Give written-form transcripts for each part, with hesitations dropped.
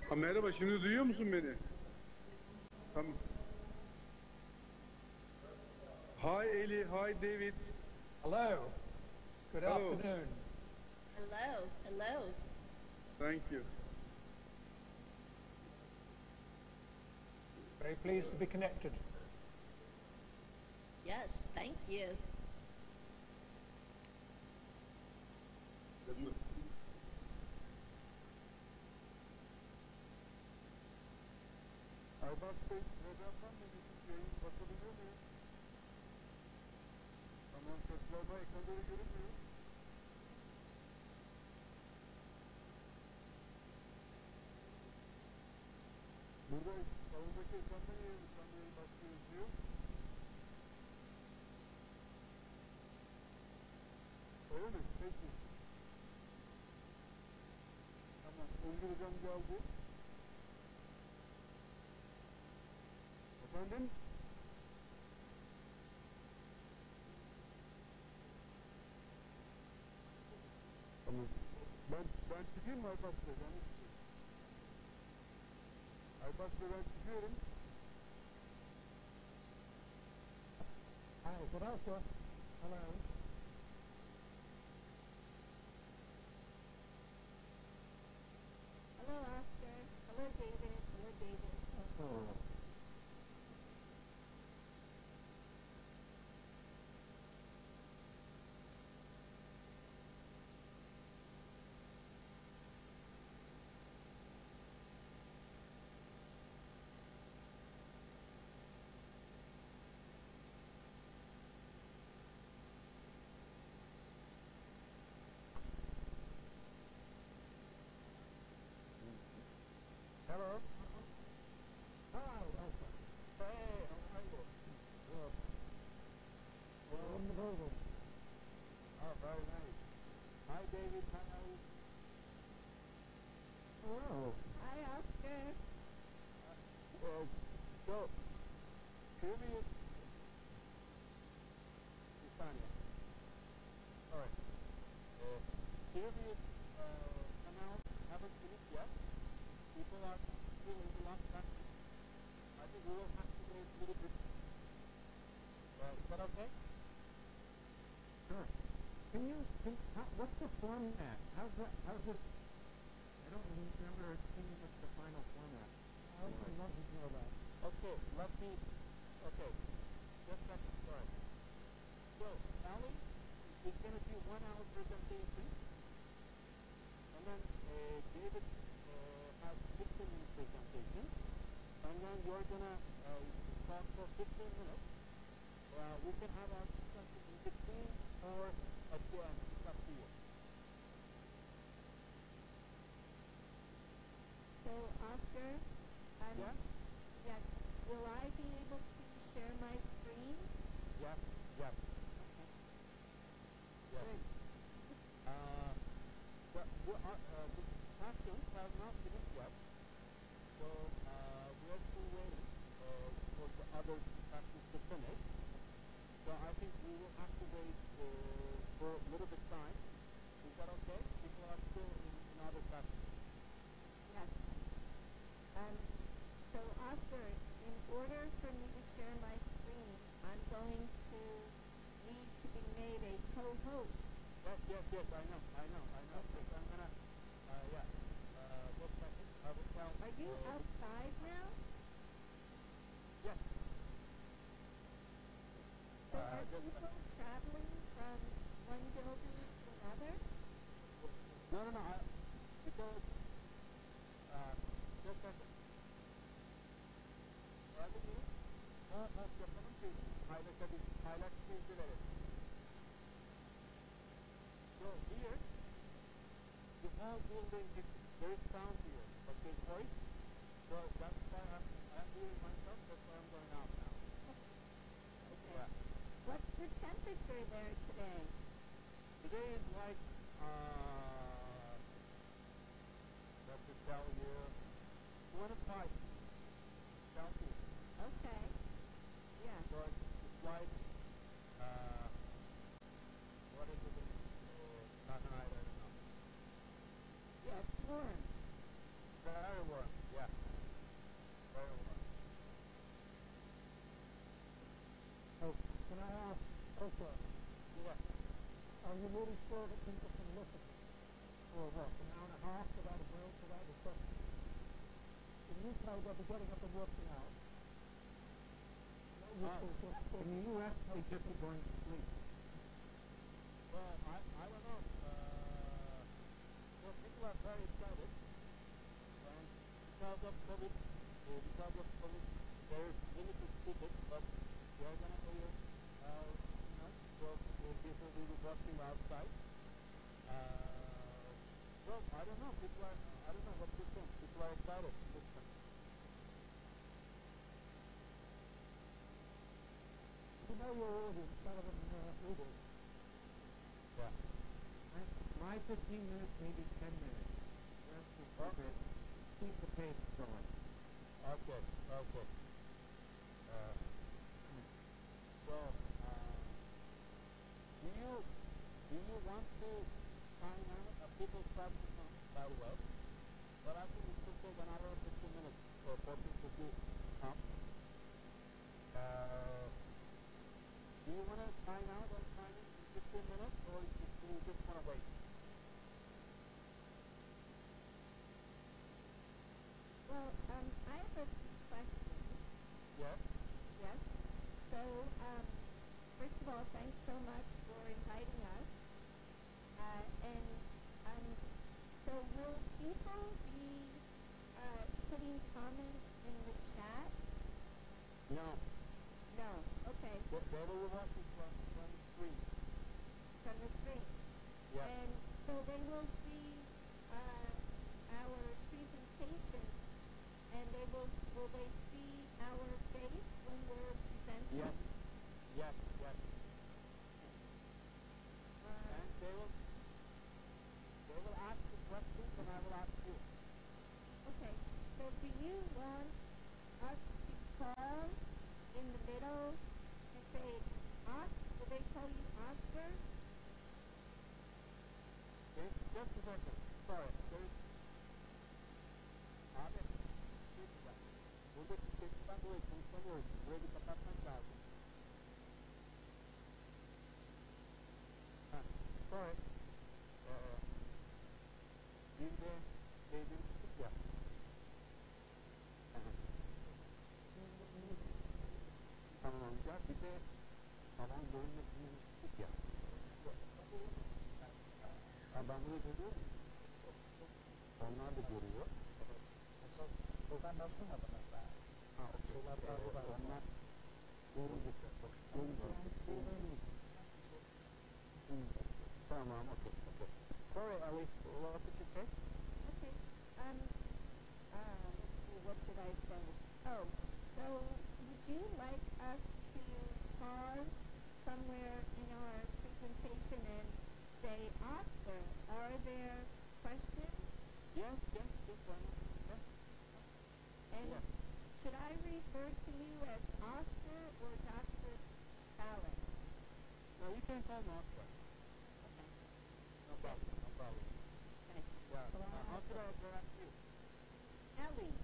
Ha, merhaba, şimdi duyuyor musun beni? Tamam. Hi Ellie, hi David. Hello. Good Hello. afternoon. Hello, hello. Thank you. Very pleased to be connected. Yes, thank you. Albert Bey, programdan mı yayın bakabiliyor muyum? Tamam, seslenme ekranları görünmüyor. Burada salondaki ekrandan yayın başlıyor yazıyor. Öyle mi? Peki. Tamam, Özgür hocam geldi. Efendim? Tamam. Ben çıkayım mı Aybars Bey? Aybars Bey, ben çıkıyorum. Hi, good afternoon. Hello. Hello, Oscar. Hello, David. Hello, David. Oh. Hello. Hi, Alpha. Hey, how are you? Well, we're in the building. Oh, very nice. Hi, David. Hi, Ali. Hello. Hi, Oscar. So, Çevri bir saniye. Alright. Çevri canal haven't finished yet. People are still in the last country. I think we will have to wait a little bit. Is that okay? Sure. What's the format? How's this? I don't remember seeing what's the final format. I would love to know that. Okay, okay. Just a second, sorry. So, Ellie is going to do 1 hour presentation. And then David has 15-minute presentation. And then you're going to talk for 15 minutes. We can have our discussion in between or at the end. It's up to you. So, Oscar, Yeah? yes, will I be able to share my screen? Yes, yes. Okay. Yes. Good. The questions have not finished yet, so we are still waiting for the other questions to finish. So I think we will have to wait for a little bit time. Is that okay? People are still in other questions. Yes. So, Oscar, in order for me to share my screen, I'm going to need to be made a co-host. Yes, I know. Okay. Yes, I'm gonna, just a second. I will tell. Are you outside now? Yes. So are just a people traveling from one building to another? No, because, just a second. Ellie, nasıl yapalım ki paylaşmayı verelim. So here, the whole building is very sound here, okay, voice. So that's why I'm doing myself, that's why I'm going out now. Okay. Yeah. What's the temperature there today? Today is like, let me tell you, 25 Celsius. Okay. Yeah. So it's like, what is it in Fahrenheit, I don't know. Yeah, it's warm. Very warm. I ask Oprah, are you really sure that people can listen for what, an hour and a half without a break, without a question? In the UK, they'll be getting up and working out. In the U.S., they just be going to sleep. Well, I don't know. Well, people are very excited. And because of COVID, there's limited tickets, but they're going to air, so people will be watching outside. Well, I don't know. I don't know what you think. People are excited. Listen. You know your audience better than we do. Yeah. My 15 minutes, maybe 10 minutes. Okay. Keep the pace going. Okay. Well, do you want to find out people start to come, by the way? But I think it should take another 15 minutes for people to come. Do you want to sign out or sign in 15 minutes, or do you just want to wait? Well, I have a few questions. Yes? Yes. So, first of all, thanks so much for inviting us. So will people be putting comments in the chat? No. No. Okay. They will watch it from the screen. From the screen. Yes. And so they will see our presentation, and will they see our face when we're presenting? Yes. And they will ask the questions, and I will ask you. Okay. So do you want us to pause in the middle to say, will they call you Oscar? Okay, just a second. Sorry. Abi, buradaki sesten dolayı konuşamıyoruz. Burayı bir kapatmak lazım. Sorry. Bir de demiştik ya. Tamamlayacak. Bir de salon görünmesini demiştik ya. Ben burayı görüyorum. Onlar da görüyor. Buradan nasıl mesela? Onlar görünce. Tamam, okay. Sorry, Ellie, what did you say? Okay. Let's see, what did I say? Oh, so would you like us to pause somewhere in our presentation and say, Oscar, are there questions? Yes. And should I refer to you as Oscar or Dr. Fallon? No, you can call me Oscar. Okay. No problem. Okay. Yeah. How should I address you? Ellie.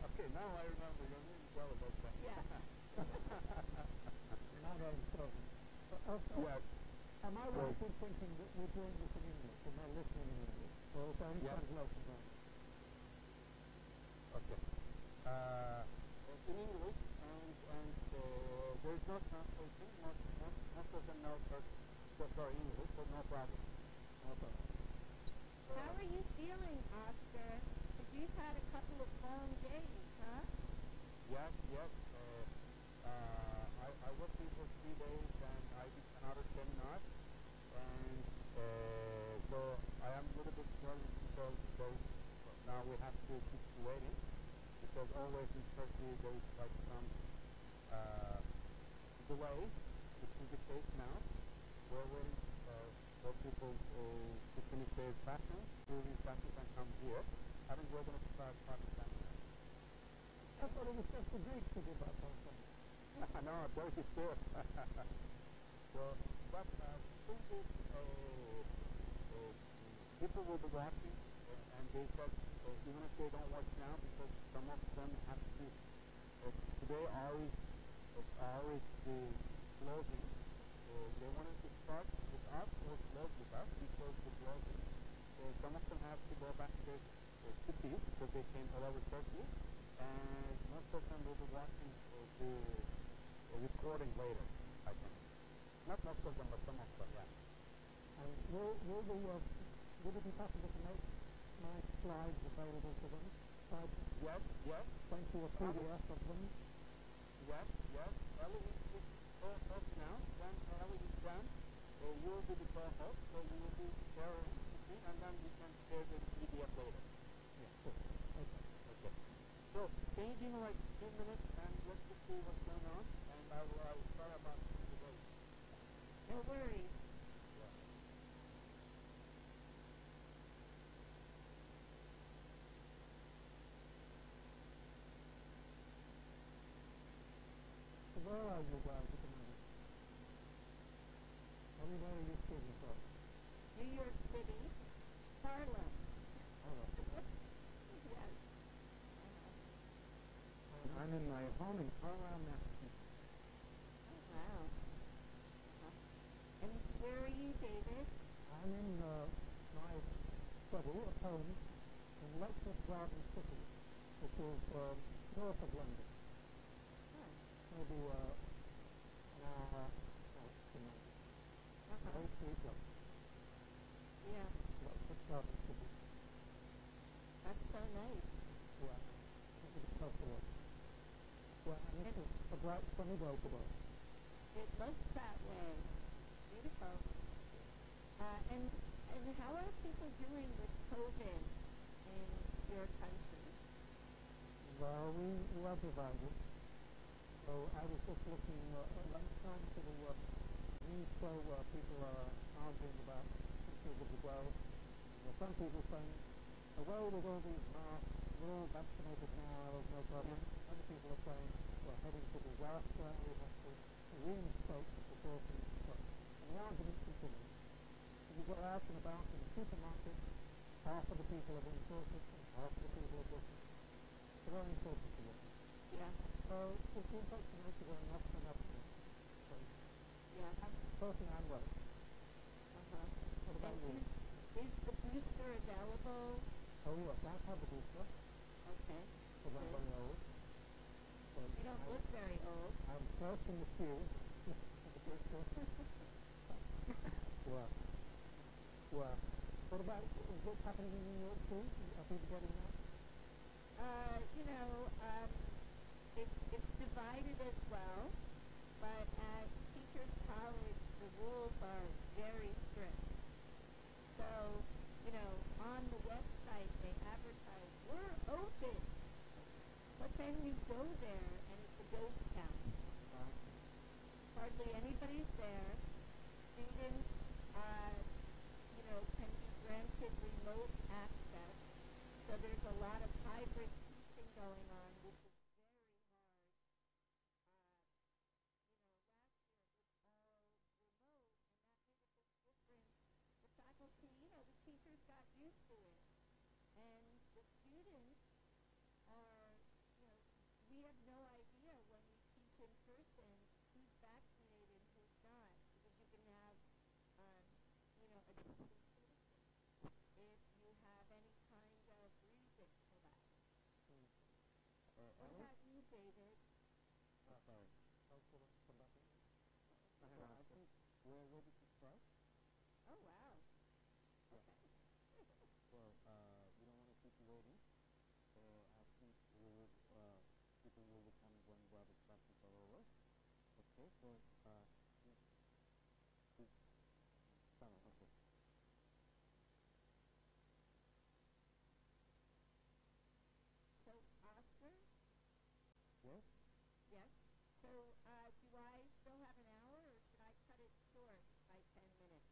Okay, now I remember your name is well about that. Yeah. Not very important. Yes. Am I right in thinking that we're doing this in English and they're listening in English? Or is there any translation going on? Okay. In English, and there is no translation. Most of them know English, so no problem. How are you feeling, Oscar? Because you've had a couple of long days, huh? Yes. I worked here for 3 days, and I did another seminar, and so I am a little bit nervous because now we have to keep waiting, because always in Turkey there is like some delay, which is the case now. We're waiting for people to finish their sessions, do these sessions and come here. I think we're going to start talking about that. I thought it was just the Greeks to do that whole thing. No, those is good. Well, but since people will be watching, and they said, even if they don't watch now, because some of them have to, today always how is the closing. They wanted to start with us or close with us because the closing. Some of them have to go back to cities because they came all over Turkey, and most of them will be watching the recording later, I think. Not most of them, but some of them, yeah. And would it be possible to make my slides available to them? Yes, yes. Send you a PDF of them? Yes, yes. Ellie is co-host now. When Ellie is done, you will be the co-host, so you will be sharing the screen, and then we can share the PDF later. Yeah, sure. Okay. Okay. So, can you give me like 2 minutes, and let's just see what's going on, and I will sorry about the delay. No worries. Where are you guys at the moment? Where are you speaking from? New York City, Harlem. Yes. I'm in my home in Carlisle, Massachusetts. Oh, wow. And where are you, David? I'm in my study at home in Lexus Garden City, which is north of London. Maybe an hour out from London. Very sweet place. Yeah. Lexus Garden City. That's so nice. Yeah. This is close to work. Yeah, and this is a bright sunny day today. It looks that way. Beautiful. And how are people doing with COVID in your country? Well, we are divided. So I was just looking at lunchtime to the news show where people are arguing about issues of the world. There are some people saying, away with all these masks, we're all vaccinated now, there's no problem. Other people are saying, we're heading to disaster, we have to reinstate the precautions. And the argument continues. If you go out and about in the supermarket, half of the people are being cautious and half of the people are different. It's very important to look. Yeah. So it seems like tonight are going up and up. So, Yeah. personally, I'm well. What about you? Is the booster available? Oh yes, I've had the booster. Okay. Because I'm very old. So You don't look very old. I'm first in the queue for the booster. Well. What about, is it happening in New York too? Are people getting that? It's divided as well, but at Teachers College, the rules are very strict. So, on the website they advertise, we're open, but then you go there and it's a ghost town. Hardly anybody's there. Students, can be granted remote access. So there's a lot of hybrid teaching going on, which is very hard. Last year it was all remote, and that made a big difference. The faculty, the teachers got used to it. And the students are, we have no idea when we teach in person who's vaccinated and who's not, because you can have, a different if you have any kind of reason for that. What about you, David? Sorry. Come back in. I think we're ready to start. Oh, wow. Yeah. Well, we don't want to keep you waiting. So I think people will come when Robert's classes are over. Okay, so, okay. So, Oscar? Yes? Yes. So, do I still have an hour, or should I cut it short by 10 minutes?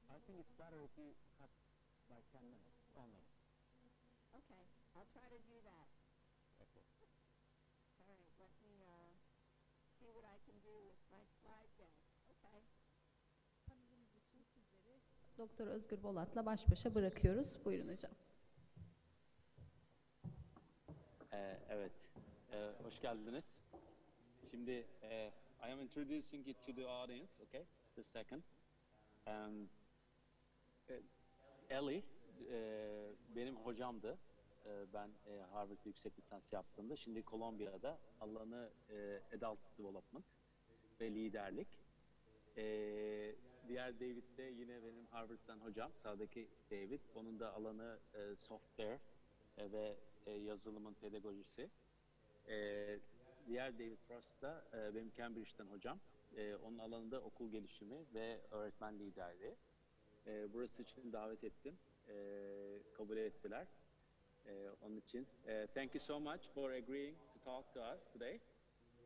I think it's better if you cut by 10 minutes only. Okay, I'll try to do that. Okay. All right, let me see what I can do with my slide deck. Okay. Doktor Özgür Bolat'la baş başa bırakıyoruz. Buyurun hocam. Evet. Hoş geldiniz. Şimdi, I am introducing it to the audience, okay? Just a second. ELLIE, benim hocamdı. Ben Harvard yüksek lisans yaptığımda, şimdi Columbia'da alanı Adult Development ve liderlik. Diğer David de yine benim Harvard'dan hocam, sağdaki David. Onun da alanı software ve yazılımın pedagojisi. Diğer David Frost da benim Cambridge'den hocam. Onun alanında okul gelişimi ve öğretmen liderliği. Burası için davet ettim. Kabul ettiler. Onun için. Thank you so much for agreeing to talk to us today.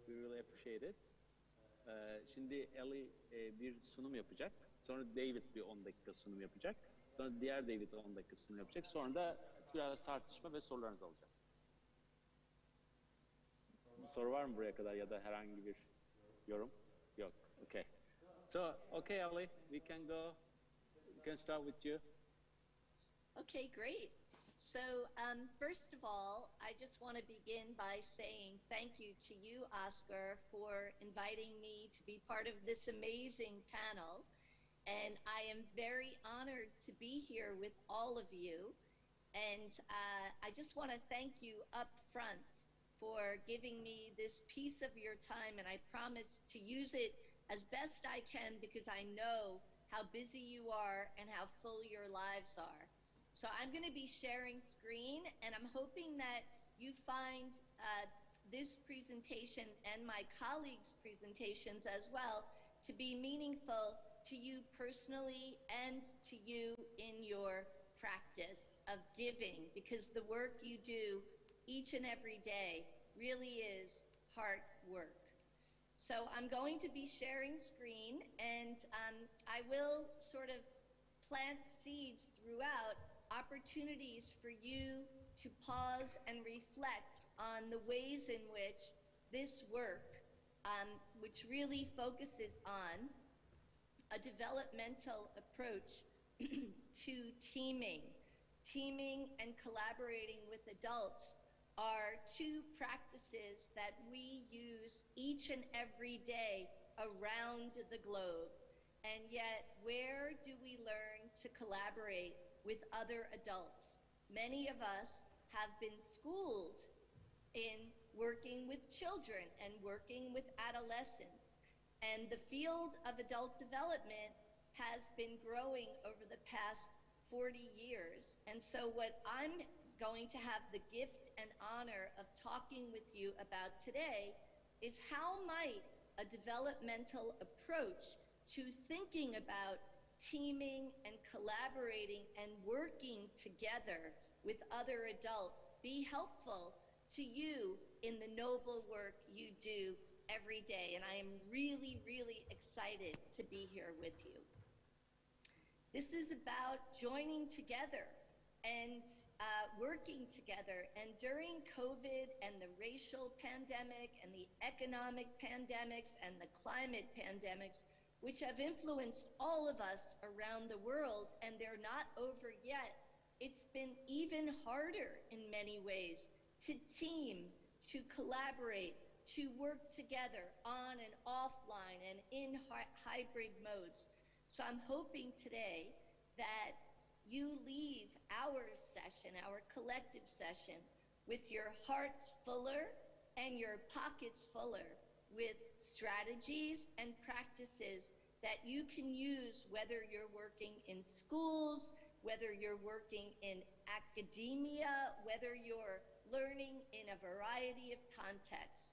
We really appreciate it. Şimdi ELLIE bir sunum yapacak. Sonra David bir 10 dakika sunum yapacak. Sonra diğer David 10 dakika sunum yapacak. Sonra da biraz tartışma ve sorularınızı alacağız. Bir soru var mı buraya kadar ya da herhangi bir yorum? Yok. Okay. So, okay, ELLIE, we can go. We can start with you. Okay, great. So first of all, I just want to begin by saying thank you to you, Oscar, for inviting me to be part of this amazing panel. And I am very honored to be here with all of you. And I just want to thank you up front for giving me this piece of your time. And I promise to use it as best I can because I know how busy you are and how full your lives are. So I'm going to be sharing screen, and I'm hoping that you find this presentation and my colleagues' presentations as well to be meaningful to you personally and to you in your practice of giving, because the work you do each and every day really is hard work. So I'm going to be sharing screen, and I will sort of plant seeds throughout, opportunities for you to pause and reflect on the ways in which this work, which really focuses on a developmental approach to teaming and collaborating with adults, are two practices that we use each and every day around the globe. And yet, where do we learn to collaborate with other adults? Many of us have been schooled in working with children and working with adolescents. And the field of adult development has been growing over the past 40 years. And so what I'm going to have the gift and honor of talking with you about today is how might a developmental approach to thinking about teaming and collaborating and working together with other adults be helpful to you in the noble work you do every day. And I am really, really excited to be here with you. This is about joining together and working together. And during COVID and the racial pandemic and the economic pandemics and the climate pandemics, which have influenced all of us around the world, and they're not over yet, it's been even harder in many ways to team, to collaborate, to work together on and offline and in hybrid modes. So I'm hoping today that you leave our session, our collective session, with your hearts fuller and your pockets fuller with strategies and practices that you can use, whether you're working in schools, whether you're working in academia, whether you're learning in a variety of contexts.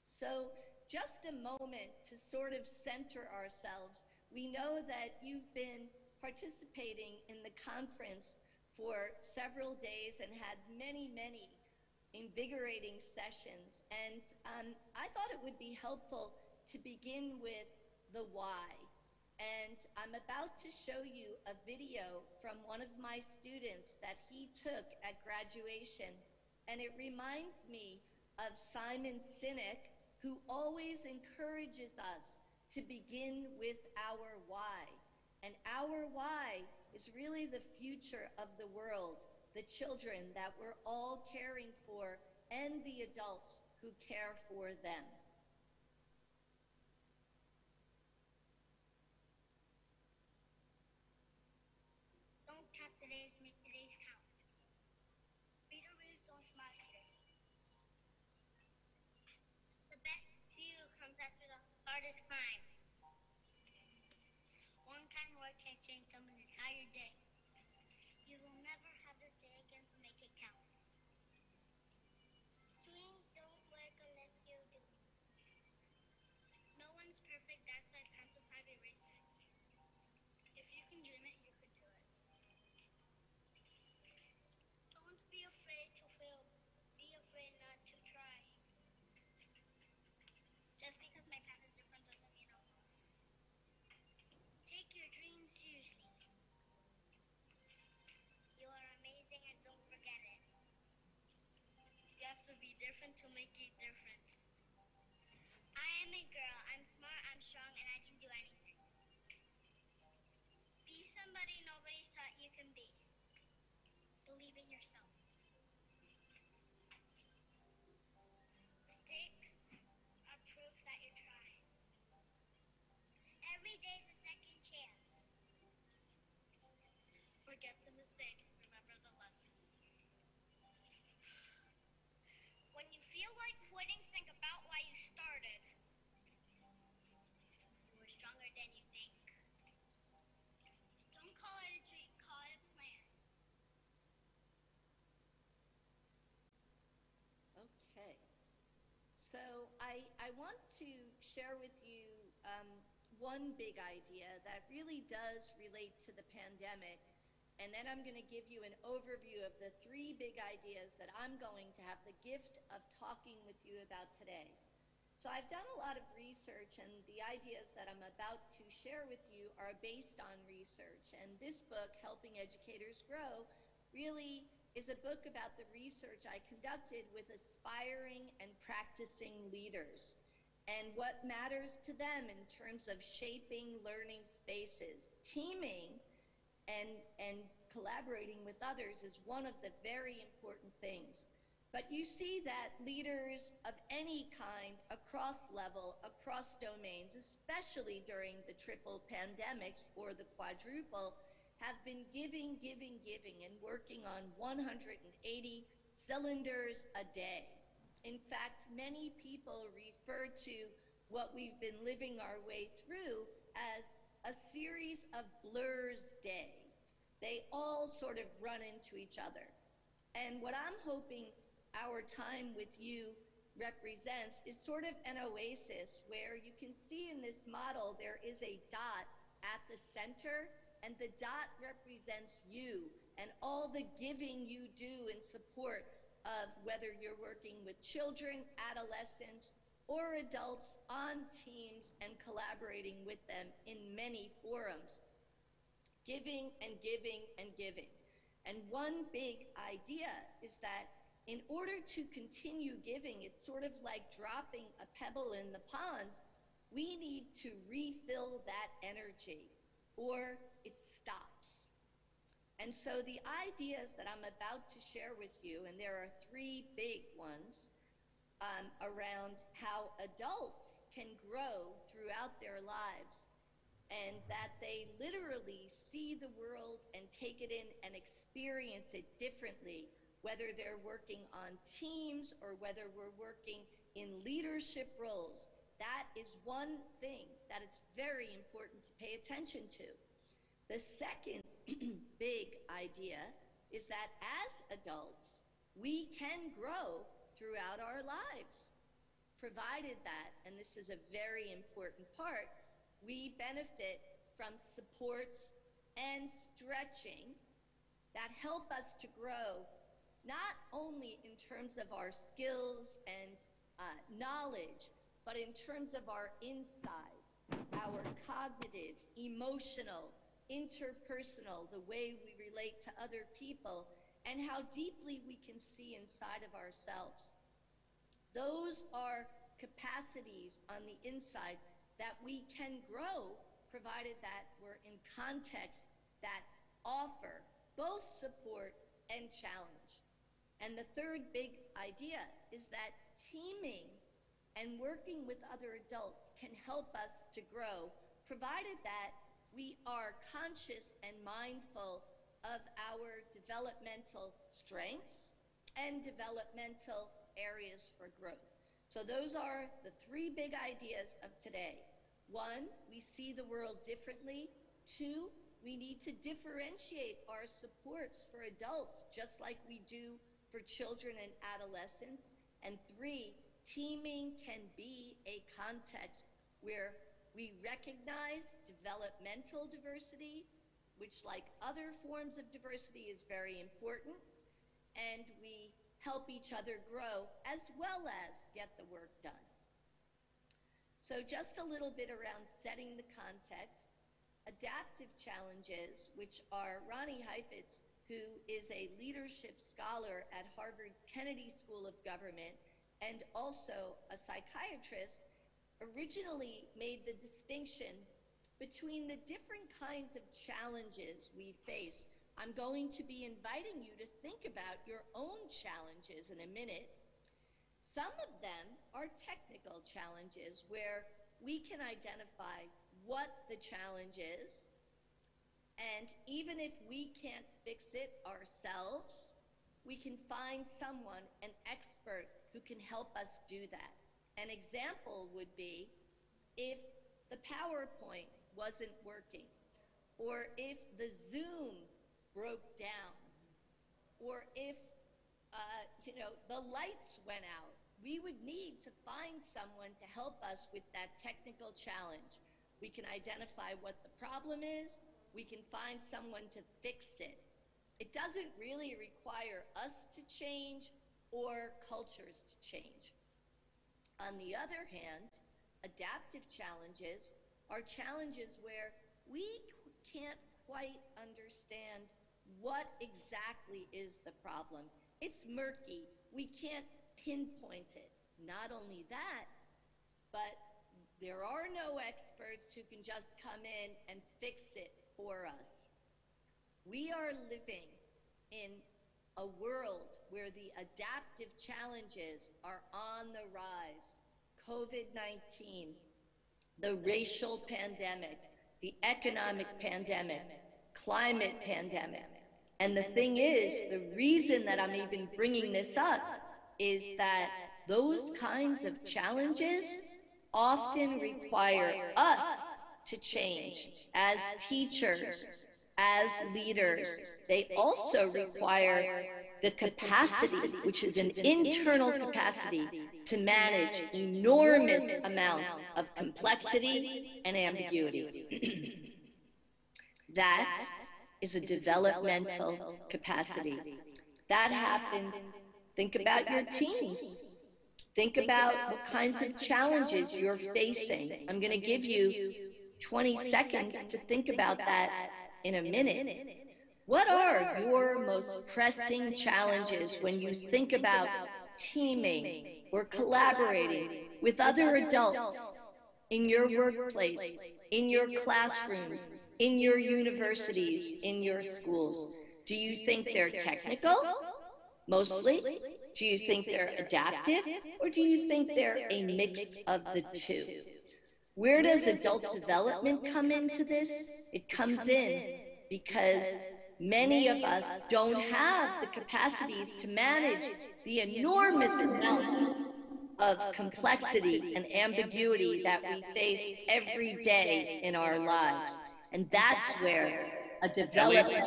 So just a moment to sort of center ourselves. We know that you've been participating in the conference for several days and had many, many invigorating sessions. And I thought it would be helpful to begin with the why. And I'm about to show you a video from one of my students that he took at graduation. And it reminds me of Simon Sinek, who always encourages us to begin with our why. And our why is really the future of the world, the children that we're all caring for and the adults who care for them. Don't cut today's, make today's count. Read a resource master. The best view comes after the hardest climb. One kind word can change someone's entire day. You will never have this day again, so make it count. Dreams don't work unless you do. No one's perfect, that's why pencils have erasers. If you can dream it, you can do it. Don't be afraid to fail. Be afraid not to try. Just because my path is different doesn't mean I'll lost. Take your dreams seriously. You are amazing and don't forget it. You have to be different to make a difference. I am a girl. I'm smart, I'm strong, and I can do anything. Be somebody nobody thought you can be. Believe in yourself. Mistakes are proof that you tried. Every day is a second chance. Forget the mistake, remember the lesson. When you feel like quitting, think about why you started. You were stronger than you think. Don't call it a dream, call it a plan. Okay. So I want to share with you one big idea that really does relate to the pandemic, and then I'm going to give you an overview of the 3 big ideas that I'm going to have the gift of talking with you about today. So I've done a lot of research, and the ideas that I'm about to share with you are based on research. And this book, Helping Educators Grow, really is a book about the research I conducted with aspiring and practicing leaders and what matters to them in terms of shaping learning spaces. Teaming and collaborating with others is one of the very important things. But you see that leaders of any kind, across level, across domains, especially during the triple pandemics or the quadruple, have been giving, and working on 180 cylinders a day. In fact, many people refer to what we've been living our way through as a series of blurs days. They all sort of run into each other. And what I'm hoping our time with you represents is sort of an oasis where you can see in this model there is a dot at the center, and the dot represents you and all the giving you do in support of whether you're working with children, adolescents, or adults on teams and collaborating with them in many forums. Giving and giving and giving. And one big idea is that in order to continue giving, it's sort of like dropping a pebble in the pond. We need to refill that energy or it stops. And so the ideas that I'm about to share with you, and there are 3 big ones, around how adults can grow throughout their lives, and that they literally see the world and take it in and experience it differently, whether they're working on teams or whether we're working in leadership roles. That is one thing that it's very important to pay attention to. The second big idea is that as adults, we can grow throughout our lives, provided that, and this is a very important part, we benefit from supports and stretching that help us to grow, not only in terms of our skills and knowledge, but in terms of our insides, our cognitive, emotional, interpersonal, the way we relate to other people, and how deeply we can see inside of ourselves. Those are capacities on the inside that we can grow, provided that we're in contexts that offer both support and challenge. And the third big idea is that teaming and working with other adults can help us to grow, provided that we are conscious and mindful of our developmental strengths and developmental areas for growth. So those are the three big ideas of today. One, we see the world differently. Two, we need to differentiate our supports for adults just like we do for children and adolescents. And three, teaming can be a context where we recognize developmental diversity, which like other forms of diversity is very important, and we help each other grow as well as get the work done. So just a little bit around setting the context. Adaptive challenges, which are Ronnie Heifetz, who is a leadership scholar at Harvard's Kennedy School of Government and also a psychiatrist, originally made the distinction between the different kinds of challenges we face. I'm going to be inviting you to think about your own challenges in a minute. Some of them are technical challenges where we can identify what the challenge is, and even if we can't fix it ourselves, we can find someone, an expert, who can help us do that. An example would be if the PowerPoint wasn't working, or if the Zoom broke down, or if the lights went out. We would need to find someone to help us with that technical challenge. We can identify what the problem is. We can find someone to fix it. It doesn't really require us to change or cultures to change. On the other hand, adaptive challenges are challenges where we can't quite understand what exactly is the problem. It's murky. We can't pinpoint it. Not only that, but there are no experts who can just come in and fix it for us. We are living in a world where the adaptive challenges are on the rise. COVID-19, the racial pandemic, the economic pandemic, climate pandemic. And the thing is, the reason that I'm even bringing this up is that those kinds of challenges often require us to change as teachers, as leaders. They also require the capacity, which is an internal capacity, to manage enormous amounts of complexity and ambiguity. That is a developmental capacity. That happens. Think about your teams. Think about what kinds of challenges you're facing. I'm going to give you 20 seconds to think about that in a minute. What are your most pressing challenges when you think about teaming or collaborating with other adults in your workplace, in your classrooms, in your universities, in your schools? Do you think they're technical? Mostly? Do you think they're adaptive, or do you think they're a mix of the two? Where does adult development come into this? It comes in because many of us don't have the capacities to manage the enormous amount of complexity and ambiguity that we face every day in our lives. And that's where a development...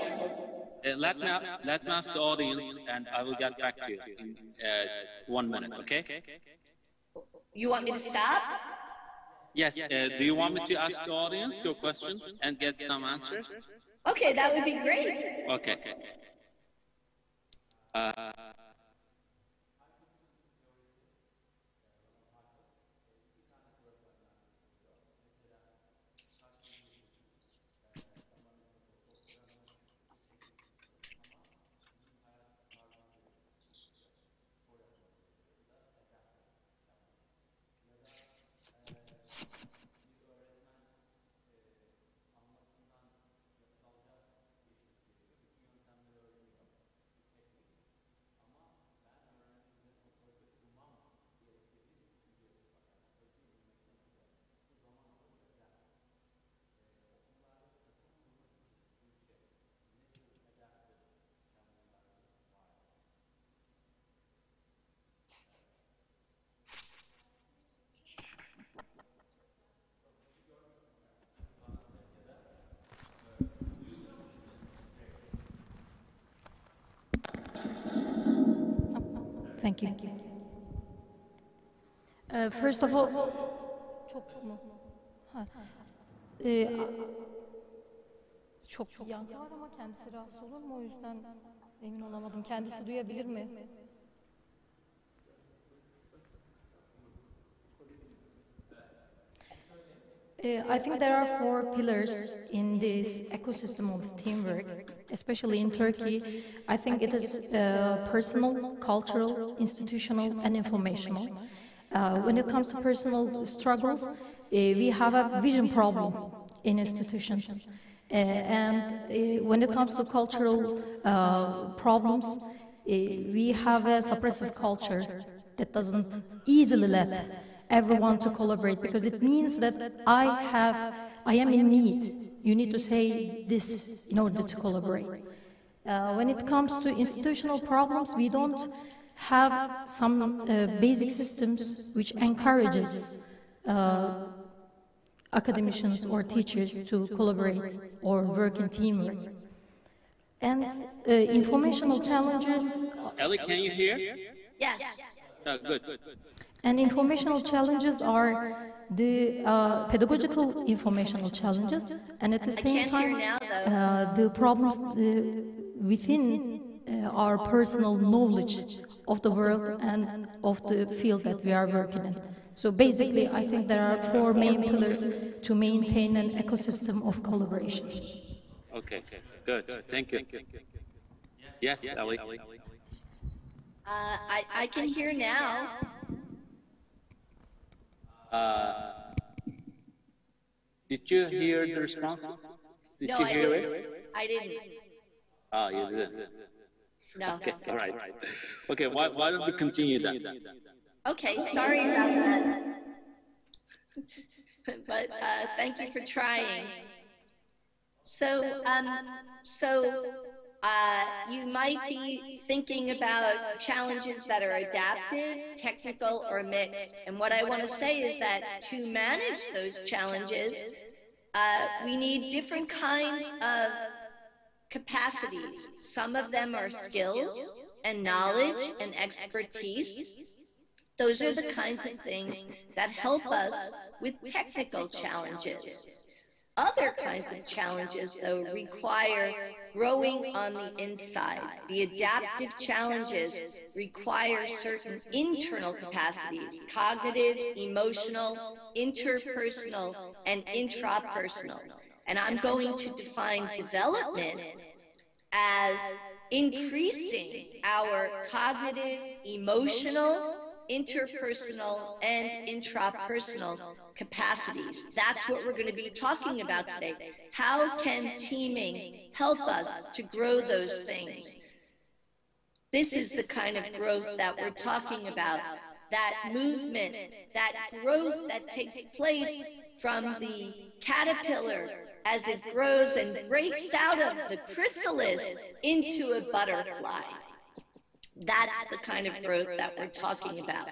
Let me ask the audience, and I will get back to you in 1 minute, okay? You want me to stop? Yes. Do you want me to ask the audience your question and get some answers? Okay, that would be great. Okay. Thank you. First of all, çok mu? Çok yankı var ama kendisi rahatsız olur mu? O yüzden emin olamadım. Kendisi duyabilir mi? I think there are 4 pillars in this ecosystem of teamwork, especially in Turkey. I think it is personal, cultural, institutional, and informational. When it comes to personal struggles, we have a vision problem in institutions. When it comes to cultural problems, we have a suppressive culture that doesn't easily let everyone to collaborate, because it means that I am in need. You need to say this in order to collaborate. When it comes to institutional problems, we don't have some basic systems which encourages academicians or teachers to collaborate or work in teamwork. And informational challenges... Ellie, can you hear? Yes. Good. And informational challenges are the pedagogical informational challenges, and at the same time, the problems within our personal knowledge of the world and of the field that we are working in. So basically, I think there are 4 main pillars to maintain an ecosystem of collaboration. Okay, good. Thank you. Yes, Ellie. I can hear now. Did you hear the response? Did you hear it? I didn't. Oh, you didn't? No. Okay, all right. Okay, why don't we continue then? Okay, sorry about that. But thank you for trying. So you might be thinking about challenges that are adaptive, technical, or mixed. And what I want to say is that to manage those challenges, we need different kinds of capacities. Some of them are skills and knowledge and expertise. Those are the kinds of things that help us with technical challenges. Other kinds of challenges, though, require growing on the inside. The adaptive challenges require certain internal capacities: cognitive, emotional, interpersonal, and intrapersonal. And I'm going to define development as increasing our cognitive, emotional, interpersonal, and intrapersonal capacities. That's what we're going to be talking about today. How can teaming help us to grow those things? This is the kind of growth that we're talking about. That movement, that growth that takes place from the caterpillar as it grows and breaks out of the chrysalis into a butterfly. That's the kind of growth that we're talking about.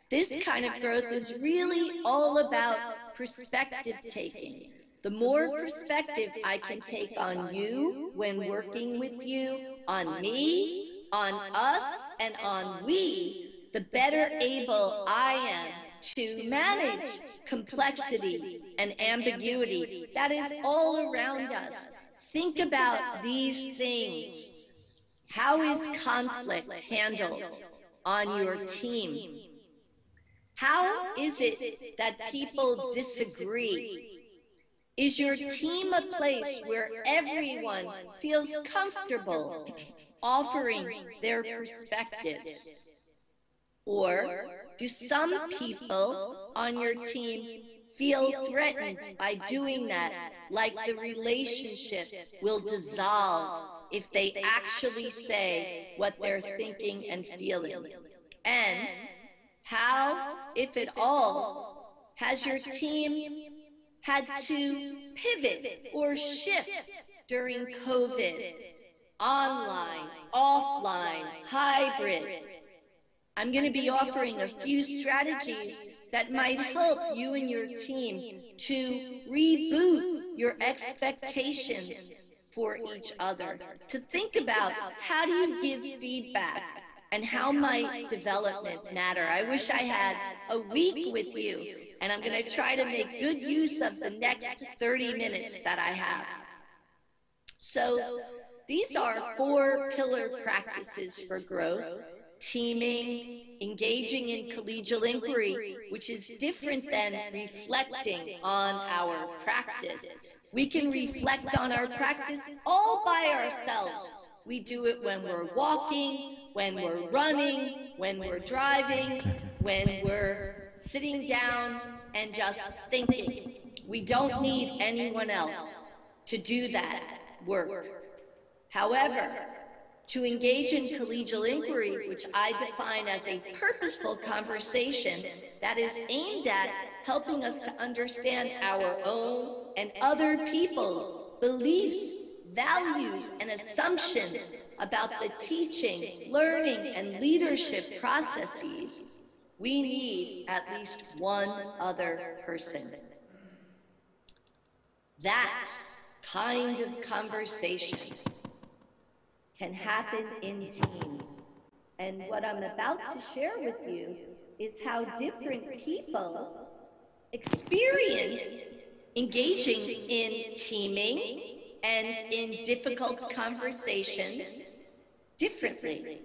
This kind of growth is really all about perspective taking. The more perspective I can take on you when working with you, on me, on us, and on we, the better able I am to manage complexity and ambiguity that is all around us. Think about these things. How is conflict handled on your team? How is it that people disagree? Is your team a place where everyone feels comfortable offering their perspectives? Or do some people on your team feel threatened by doing that, like the relationship will dissolve if they actually say what they're thinking and feeling? And how, if at all, has your team had to pivot or shift during COVID? Online, offline, hybrid. I'm going to be offering a few strategies that might help you and your team to reboot your expectations for each other, to think about how do you give feedback, and how might development matter? I wish I had a week with you, and I'm going to try to make good use of the next 30 minutes that I have. So these are 4 pillar practices for growth: teaming, engaging in collegial inquiry, which is different than reflecting on our practice. We can reflect on our practice all by ourselves. We do it when we're walking, when we're running, when we're driving, when we're sitting down and just thinking. We don't need anyone else to do that work. However, to engage in collegial inquiry, which I define as a purposeful conversation that is aimed at helping us to understand our own and other people's beliefs, values, and assumptions about the teaching, learning, and leadership processes, we need at least one other person. That kind of conversation can happen in teams. And what I'm about to share with you is how different people experience engaging in teaming and in difficult conversations differently.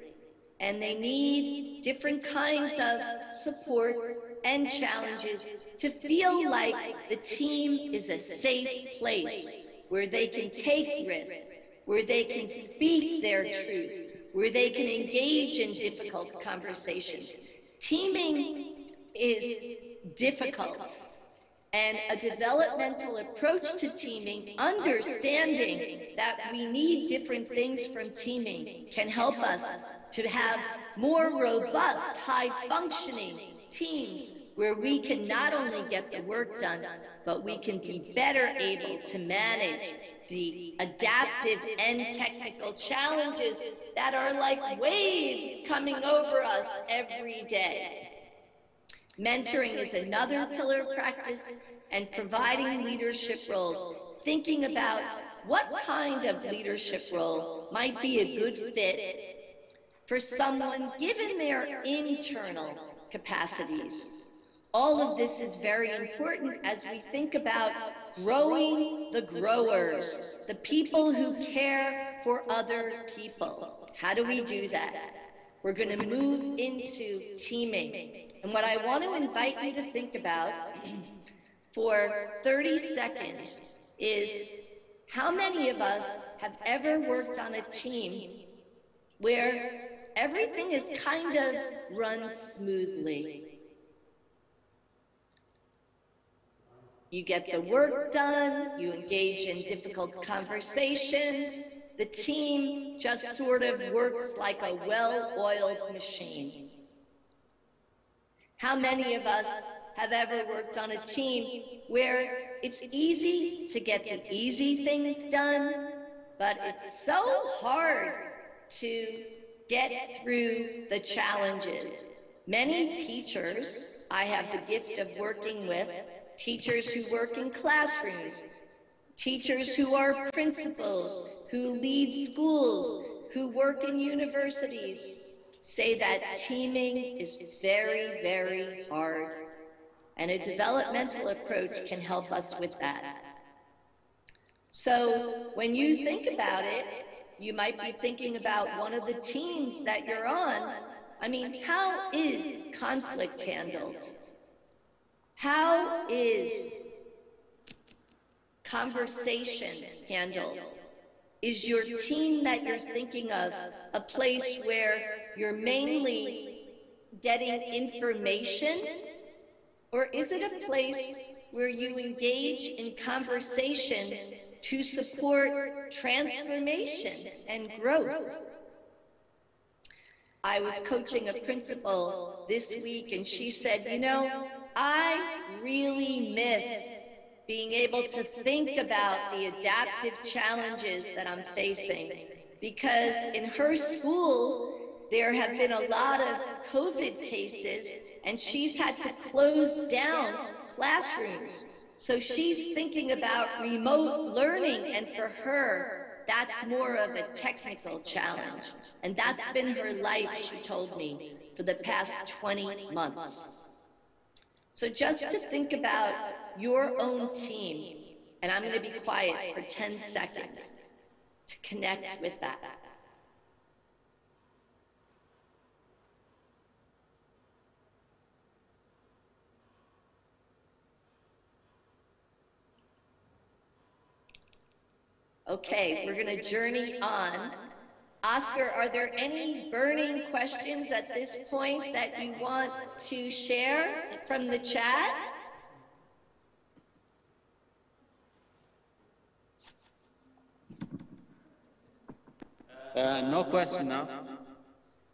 And they need different kinds of supports and challenges to feel like the team is a safe place where they can take risks, where they can speak their truth, where they can engage in difficult conversations. Teaming is difficult, and a developmental approach to teaming, understanding that we need different things from teaming, can help us to have more robust, high-functioning teams where we can not only get the work done, but we can be better able to manage the adaptive and technical challenges that are like waves coming over us every day. Mentoring is another pillar practice, and providing leadership roles, thinking about what kind of leadership role might be a good fit for someone given their internal capacities. All of this is very important as we think about growing the growers, the people who care for other people. How do we do that? We're going to move into teaming. And what I want to invite you to think about for 30 seconds is how many of us have ever worked on a team where everything is kind of run smoothly. You get the work done, you engage in difficult conversations, the team just sort of works like a well-oiled machine. How many of us have ever worked on a team where it's easy to get the easy things done, but it's so hard to get through the challenges? Many teachers I have the gift of working with, teachers who work in classrooms, teachers who are principals, who lead schools, who work in universities, say that teaming is very, very hard. And a developmental approach can help us with that. So when you think about it, you might be thinking about one of the teams that you're on. I mean, how is conflict handled? How is conversation handled? Is your team that you're thinking of a place where you're mainly getting information? Or is it a place where you engage in conversation to support transformation and growth? I was coaching a principal this week, and she said, you know, I really miss being able to think about the adaptive challenges that I'm facing, because in her school, there have been a lot of COVID cases, and she's had to close down classrooms. So she's thinking about remote learning, and for her, that's more of a technical challenge. And that's been her life, she told me, for the past 20 months. So just to think about your own team, and I'm going to be quiet for 10 seconds to connect with that. Okay, we're going to journey on. Oscar, are there any burning questions at this point that you want to share from the chat? No question now.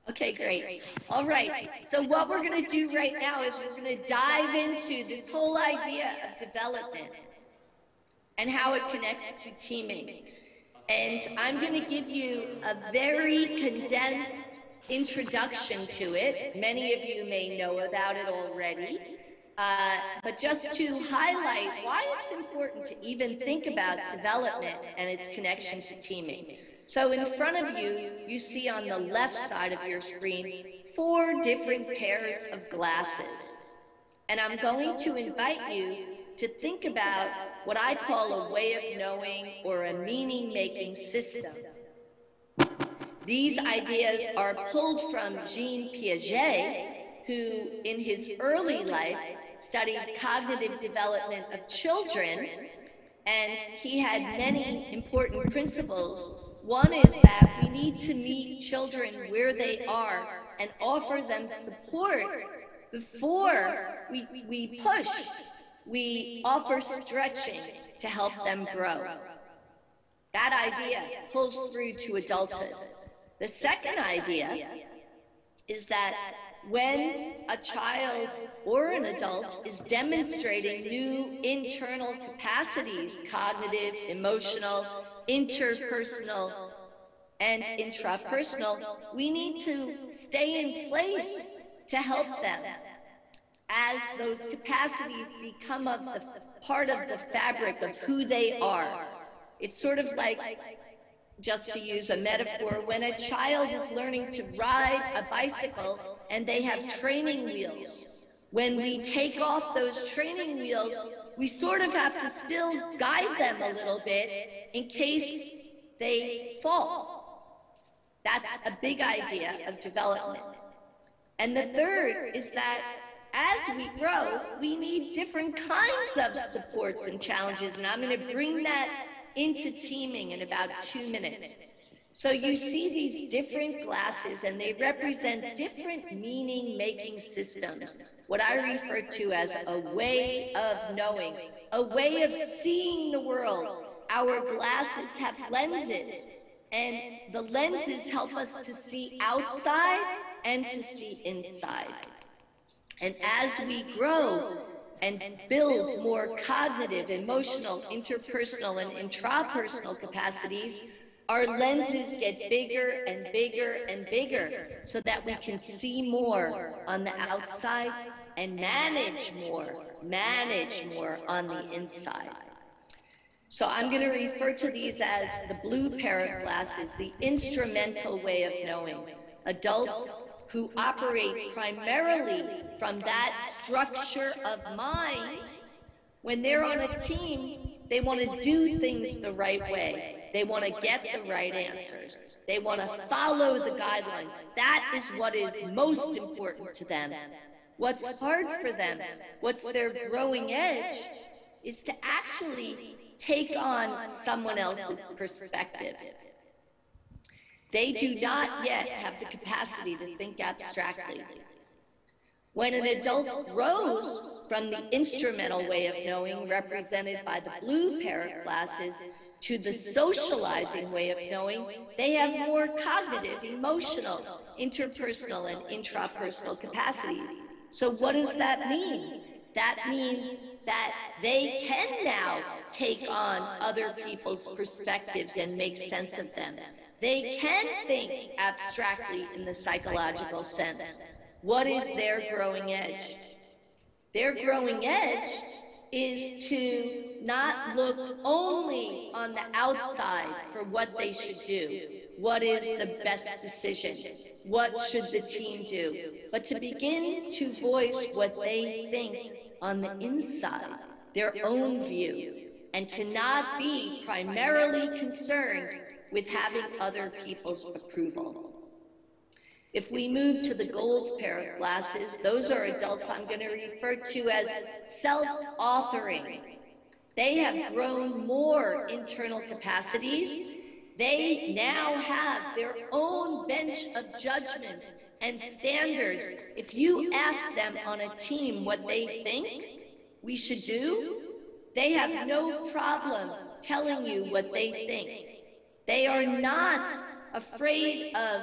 Okay, great. All right, so what we're going to do right now is we're going to dive into this whole idea of development and how it connects to teaming. And I'm going to give you a very condensed introduction to it. Many of you may know about it already. But just to highlight why it's important to even think about development and its connection to teaming. So in front of you, you see on the left side of your screen 4 different pairs of glasses. And I'm going to invite you to think about what I call a way of knowing or a meaning-making system. These ideas are pulled from Jean Piaget, who in his early life studied cognitive development of children, and he had many important principles. One is that we need to meet children where they are and offer them support before we push. We offer stretching to help them grow. That idea pulls through to adulthood. The second idea is that when a child or an adult is demonstrating new internal capacities, cognitive, emotional, interpersonal, and intrapersonal, we need to stay in place to help them as those capacities become part of the fabric of who they are. It's sort of like, just to use a metaphor, when a child is learning to ride a bicycle and they have training wheels. When we take off those training wheels, we sort of have to still guide them a little bit in case they fall. That's a big idea of development. And the third is that as we grow, we need different kinds of supports and challenges, and I'm going to bring that into teaming in about 2 minutes. So you see these different glasses, and they represent different meaning-making systems, what I refer to as a way of knowing, a way of seeing the world. Our glasses have lenses, and the lenses help us to see outside and to see inside. And as we grow and build more cognitive, emotional, interpersonal, and intrapersonal capacities, our lenses get bigger and bigger and bigger so that we can see more on the outside and manage more on the inside. So I'm going to refer to these as the blue pair of glasses, the instrumental way of knowing. Adults who operate primarily from that structure of mind. When they're on a team, they want to do things the right way. They want to get the right answers. They want to follow the guidelines. That is what is most important to them. What's hard for them, what's their growing edge, is to actually take on someone else's perspective. They do not yet have the capacity to think abstractly. When an adult grows from the instrumental way of knowing, represented by the blue pair of glasses, to the socializing way of knowing, they have more cognitive, emotional, interpersonal, and intrapersonal capacities. So what does that mean? That means that they can now take on other people's perspectives and make sense of them. They can think abstractly in the psychological sense. What is their growing edge? Their growing edge is to not look only on the outside for what they should do. What is the best decision? What should the team do? But to begin to voice what they think on the inside, their own view, and to not be primarily concerned with having other people's approval. If we move to the gold pair of glasses, those are adults I'm going to refer to as self-authoring. They have grown more internal capacities. They now have their own bench of judgment and standards. If you ask them on a team what they think we should do, they have no problem telling you what they think. They are not afraid of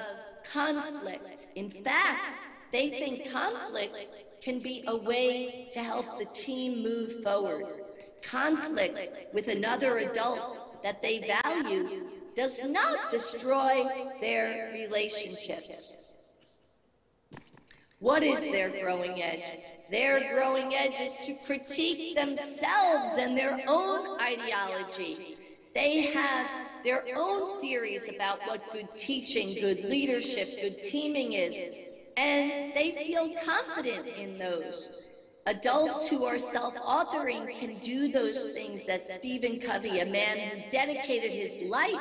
conflict. In fact, they think conflict can be a way to help the team move forward. Conflict with another adult that they value does not destroy their relationships. What is their growing edge? Their growing edge is to critique themselves and their own ideology. They have their own theories about what good teaching, good leadership, good teaming is, and they feel confident in those. Adults who are self-authoring can do those things that Stephen Covey, a man who dedicated his life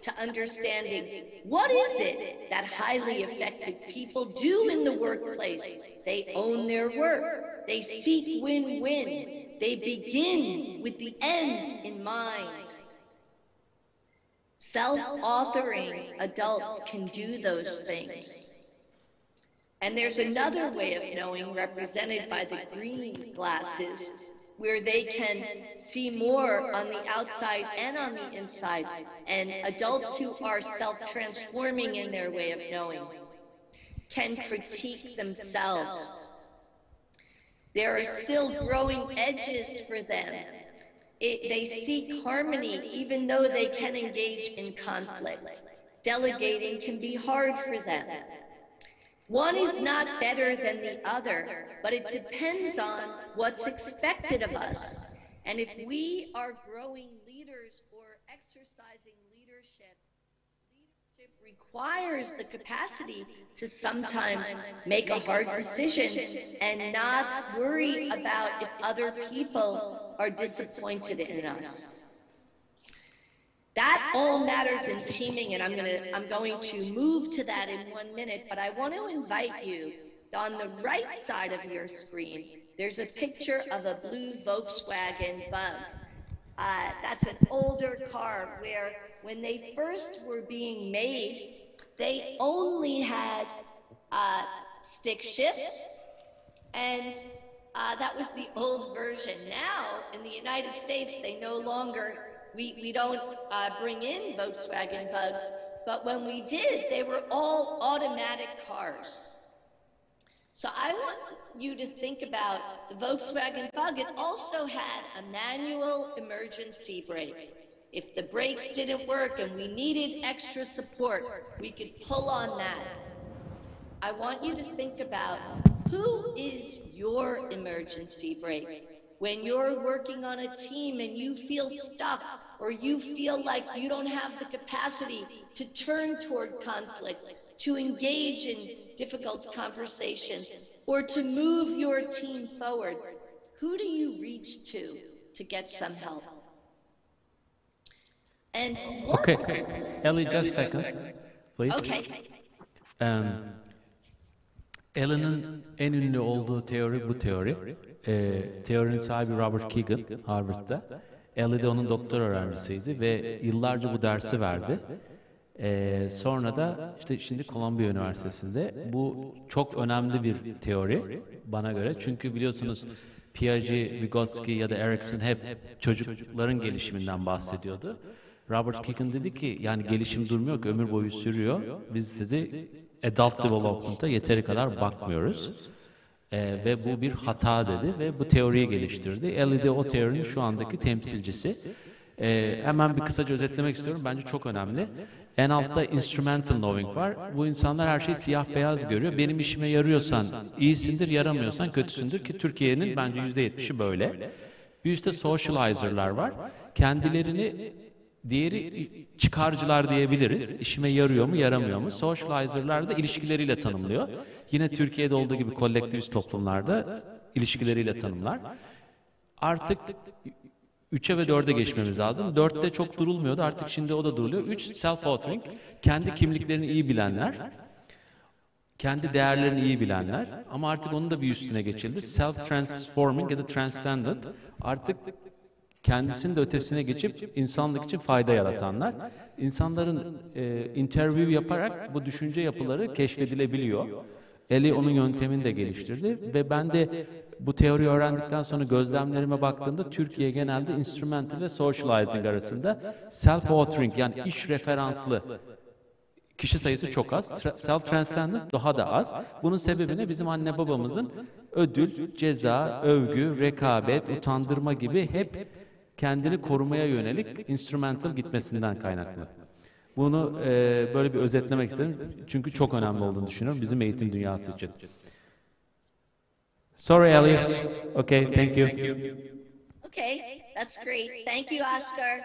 to understanding what is it that highly effective people do in the workplace. They own their work. They seek win-win. They begin with the end in mind. Self-authoring adults can do those things. And there's another way of knowing represented by the green glasses, where they can see more on the outside and on the inside, and adults who are self-transforming in their way of knowing can critique themselves. There are still growing edges for them. They seek harmony even though they can engage in conflict. Delegating can be hard for them. One is not better than the other, but it depends on what's expected of us. And if we are growing leaders or exercising leadership, leadership requires the capacity to sometimes make a hard decision and not worry about if other people are disappointed in us. That all matters in teaming, and I'm going to move to that in 1 minute, but I want to invite you, on the right side of your screen, there's a picture of a blue Volkswagen Bug. That's an older car where when they first were being made, they only had stick shifts, and that was the old version. Now, in the United States, they no longer we don't bring in Volkswagen Bugs, but when we did, they were all automatic cars. So I want you to think about the Volkswagen Bug. It also had a manual emergency brake. If the brakes didn't work and we needed extra support, we could pull on that. I want you to think about who is your emergency brake. When you're working on a team and you feel stuck, or you feel like you don't have the capacity to turn toward conflict, to engage in difficult conversations, or to move your team forward, who do you reach to get some help? And okay, Ellie, just a second, please. Okay. Ellie'nin en ünlü olduğu teori bu teori. Teorinin sahibi Robert Kegan, Harvard'da. Ellie de onun doktor öğrencisiydi ve yıllarca bu dersi verdi. Sonra da işte şimdi Columbia Üniversitesi'nde. Bu çok önemli bir teori bana göre. Çünkü biliyorsunuz Piaget, Vygotsky ya da Erikson hep çocukların gelişiminden bahsediyordu. Robert Kegan dedi ki yani gelişim durmuyor ki ömür boyu sürüyor. Biz dedi adult development'a yeteri kadar bakmıyoruz. Ve bu bir hata dedi ve bu teoriyi geliştirdi. Ellie de o teorinin şu andaki temsilcisi. Hemen bir kısaca özetlemek istiyorum. Bence çok önemli. En altta instrumental knowing var. Bu insanlar her şeyi siyah beyaz görüyor. Benim işime yarıyorsan iyisindir, yaramıyorsan kötüsündür ki Türkiye'nin bence %70'i böyle. Bir üstte socializer'lar var. Kendilerini, diğeri çıkarcılar diyebiliriz. İşime yarıyor mu, yaramıyor mu? Socializer'lar da ilişkileriyle tanımlıyor. Yine Türkiye'de olduğu gibi kolektivist toplumlarda ilişkileriyle tanımlar. Artık 3'e ve 4'e geçmemiz lazım. 4'te çok durulmuyordu, artık şimdi o da duruluyor. 3, self-authoring, kendi kimliklerini iyi bilenler, kendi değerlerini iyi bilenler, ama artık onun da bir üstüne geçildi. Self-transforming ya da transcendent, artık kendisinin de ötesine geçip insanlık için fayda yaratanlar. İnsanların interview yaparak bu düşünce yapıları keşfedilebiliyor. ELLIE onun yöntemini de geliştirdi ve ben de bu teoriyi öğrendikten sonra gözlemlerime baktığımda Türkiye genelde instrumental ve socializing arasında, self-authoring yani iş referanslı kişi sayısı çok az, self-transcendent daha da az. Bunun sebebine bizim anne babamızın ödül, ceza, övgü, rekabet, utandırma gibi hep kendini korumaya yönelik instrumental gitmesinden kaynaklı. Bunu böyle bir özetlemek istedim çünkü çok önemli olduğunu düşünüyorum bizim eğitim dünyası için. Sorry, Ellie. Okay, thank you. Okay, that's great. Thank you, Oscar.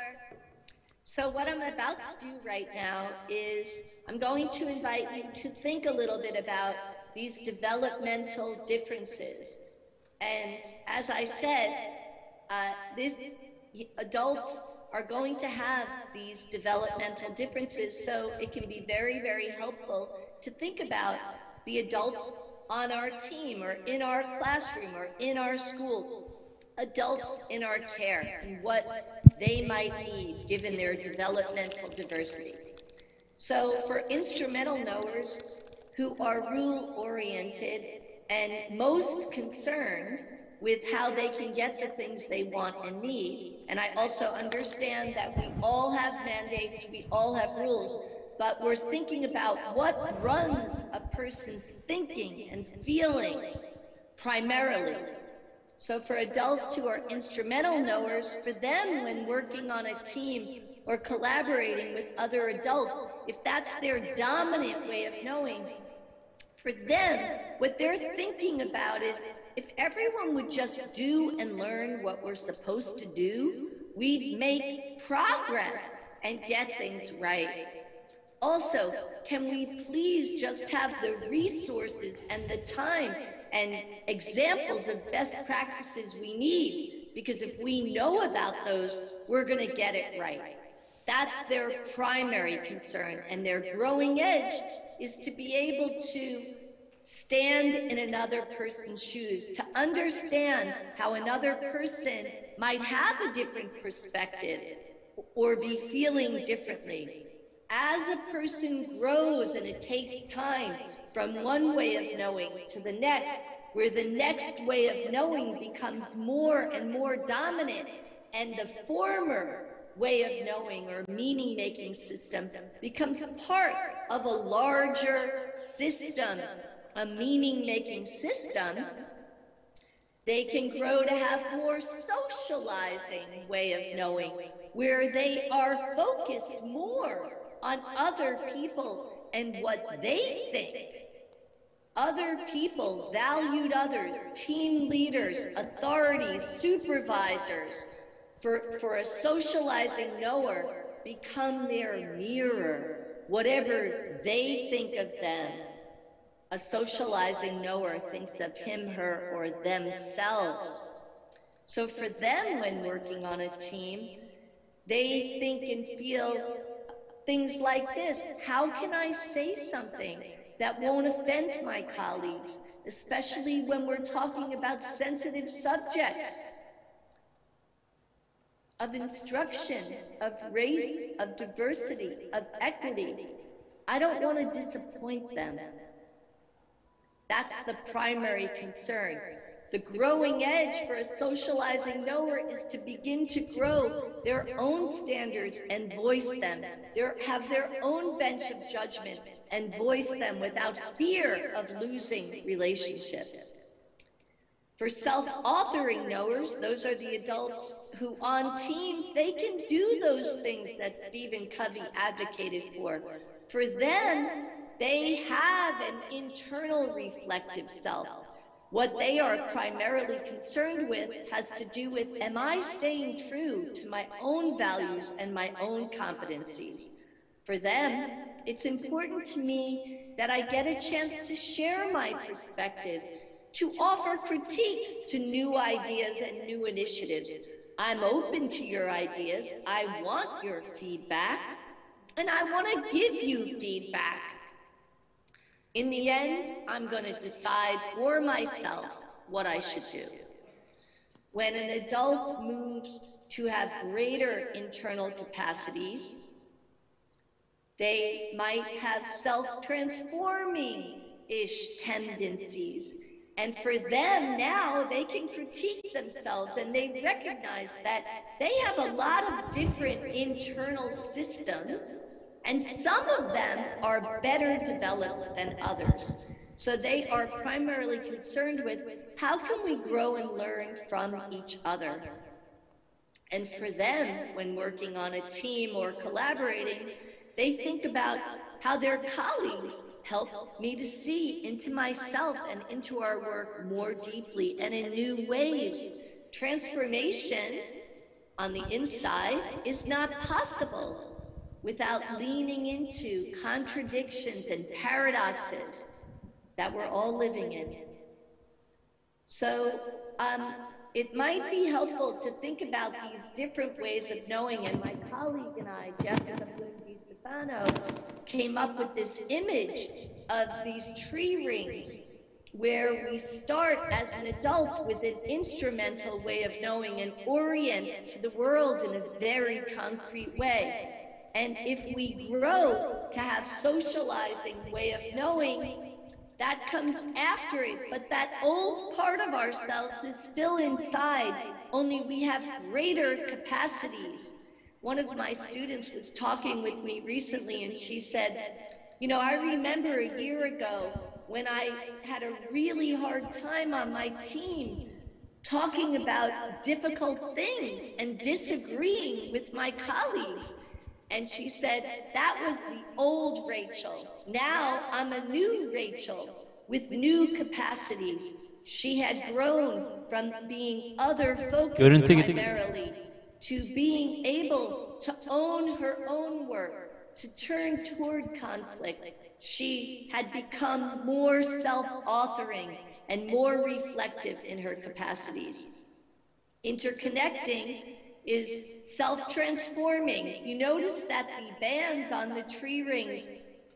So what I'm about to do right now is I'm going to invite you to think a little bit about these developmental differences. And as I said, adults are going to have these developmental differences, so it can be very, very helpful to think about the adults on our team or in our classroom or in our school, adults in our care and what they might need given their developmental diversity. So for instrumental knowers who are rule-oriented and most concerned with how they can get the things they want and need, and I also understand that we all have mandates, we all have rules, but we're thinking about what runs a person's thinking and feelings primarily. So for adults who are instrumental knowers, for them when working on a team or collaborating with other adults, if that's their dominant way of knowing, for them, what they're thinking about is, if everyone would just do and learn what we're supposed to do, we'd make progress and get things right. Also, can we please just have the resources and the time and examples of best practices we need? Because if we know about those, we're going to get it right. That's their primary concern, and their growing edge is to be able to stand in another person's shoes, to understand how another person might have a different perspective or be feeling differently. As a person grows and it takes time from one way of knowing to the next, where the next way of knowing becomes more and more dominant, and the former way of knowing or meaning-making system becomes part of a larger system, a meaning-making system, they can grow to have more socializing way of knowing, where they are focused more on other people and what they think. Other people, valued others, team leaders, authorities, supervisors, for a socializing knower, become their mirror, whatever they think of them. A socializing knower thinks of him, her, or themselves. So for them, when working on a team, they think and feel things like this: how can I say something that won't offend my colleagues, especially when we're talking about sensitive subjects of instruction, of race, of diversity, of equity? I don't want to disappoint them. That's the primary concern. The growing edge for a socializing knower is to begin to grow their own standards and voice them. Have their own bench of judgment and voice them without fear of losing relationships. For self-authoring knowers, those are the adults who on teams, they can do those things that Stephen Covey advocated for. For them, they have an internal reflective self, What they are primarily concerned with has to do with, am I staying true to my own values and my own competencies? For them, it's important to me that I get a chance to share my perspective, to offer critiques to new ideas and new initiatives. I'm open to your ideas, I want your feedback, and I want to give you feedback. In the end, I'm going to decide for myself what I should do. When an adult moves to have greater internal capacities, they might have self-transforming-ish tendencies. And for them now, they can critique themselves and they recognize that they have a lot of different internal systems, and some of them are better developed than others. So they are primarily concerned with how can we grow and learn from each other. And for them, when working on a team or collaborating, they think about how their colleagues help me to see into myself and into our work more deeply and in new ways. Transformation on the inside is not possible without leaning into contradictions and paradoxes that we're all living in. So it might be helpful to think about these different ways of knowing, and my colleague and I, Jessica Stefano, came up with this image of these tree rings where we start as an adult with an instrumental way of knowing and orient to the world in a very concrete way. And if we grow to have socializing way of knowing, that comes after it, but that old part of ourselves is still inside, only we have greater capacities. One of my students was talking with me recently and she said, you know, I remember a year ago when I had a really hard time on my team talking about difficult things and disagreeing with my colleagues. And she said, that was the old Rachel. Now I'm a new Rachel with new capacities. She had grown from being other-focused primarily to being able to own her own work, to turn toward conflict. She had become more self-authoring and more reflective in her capacities. Interconnecting is self-transforming. You notice that the bands on the tree rings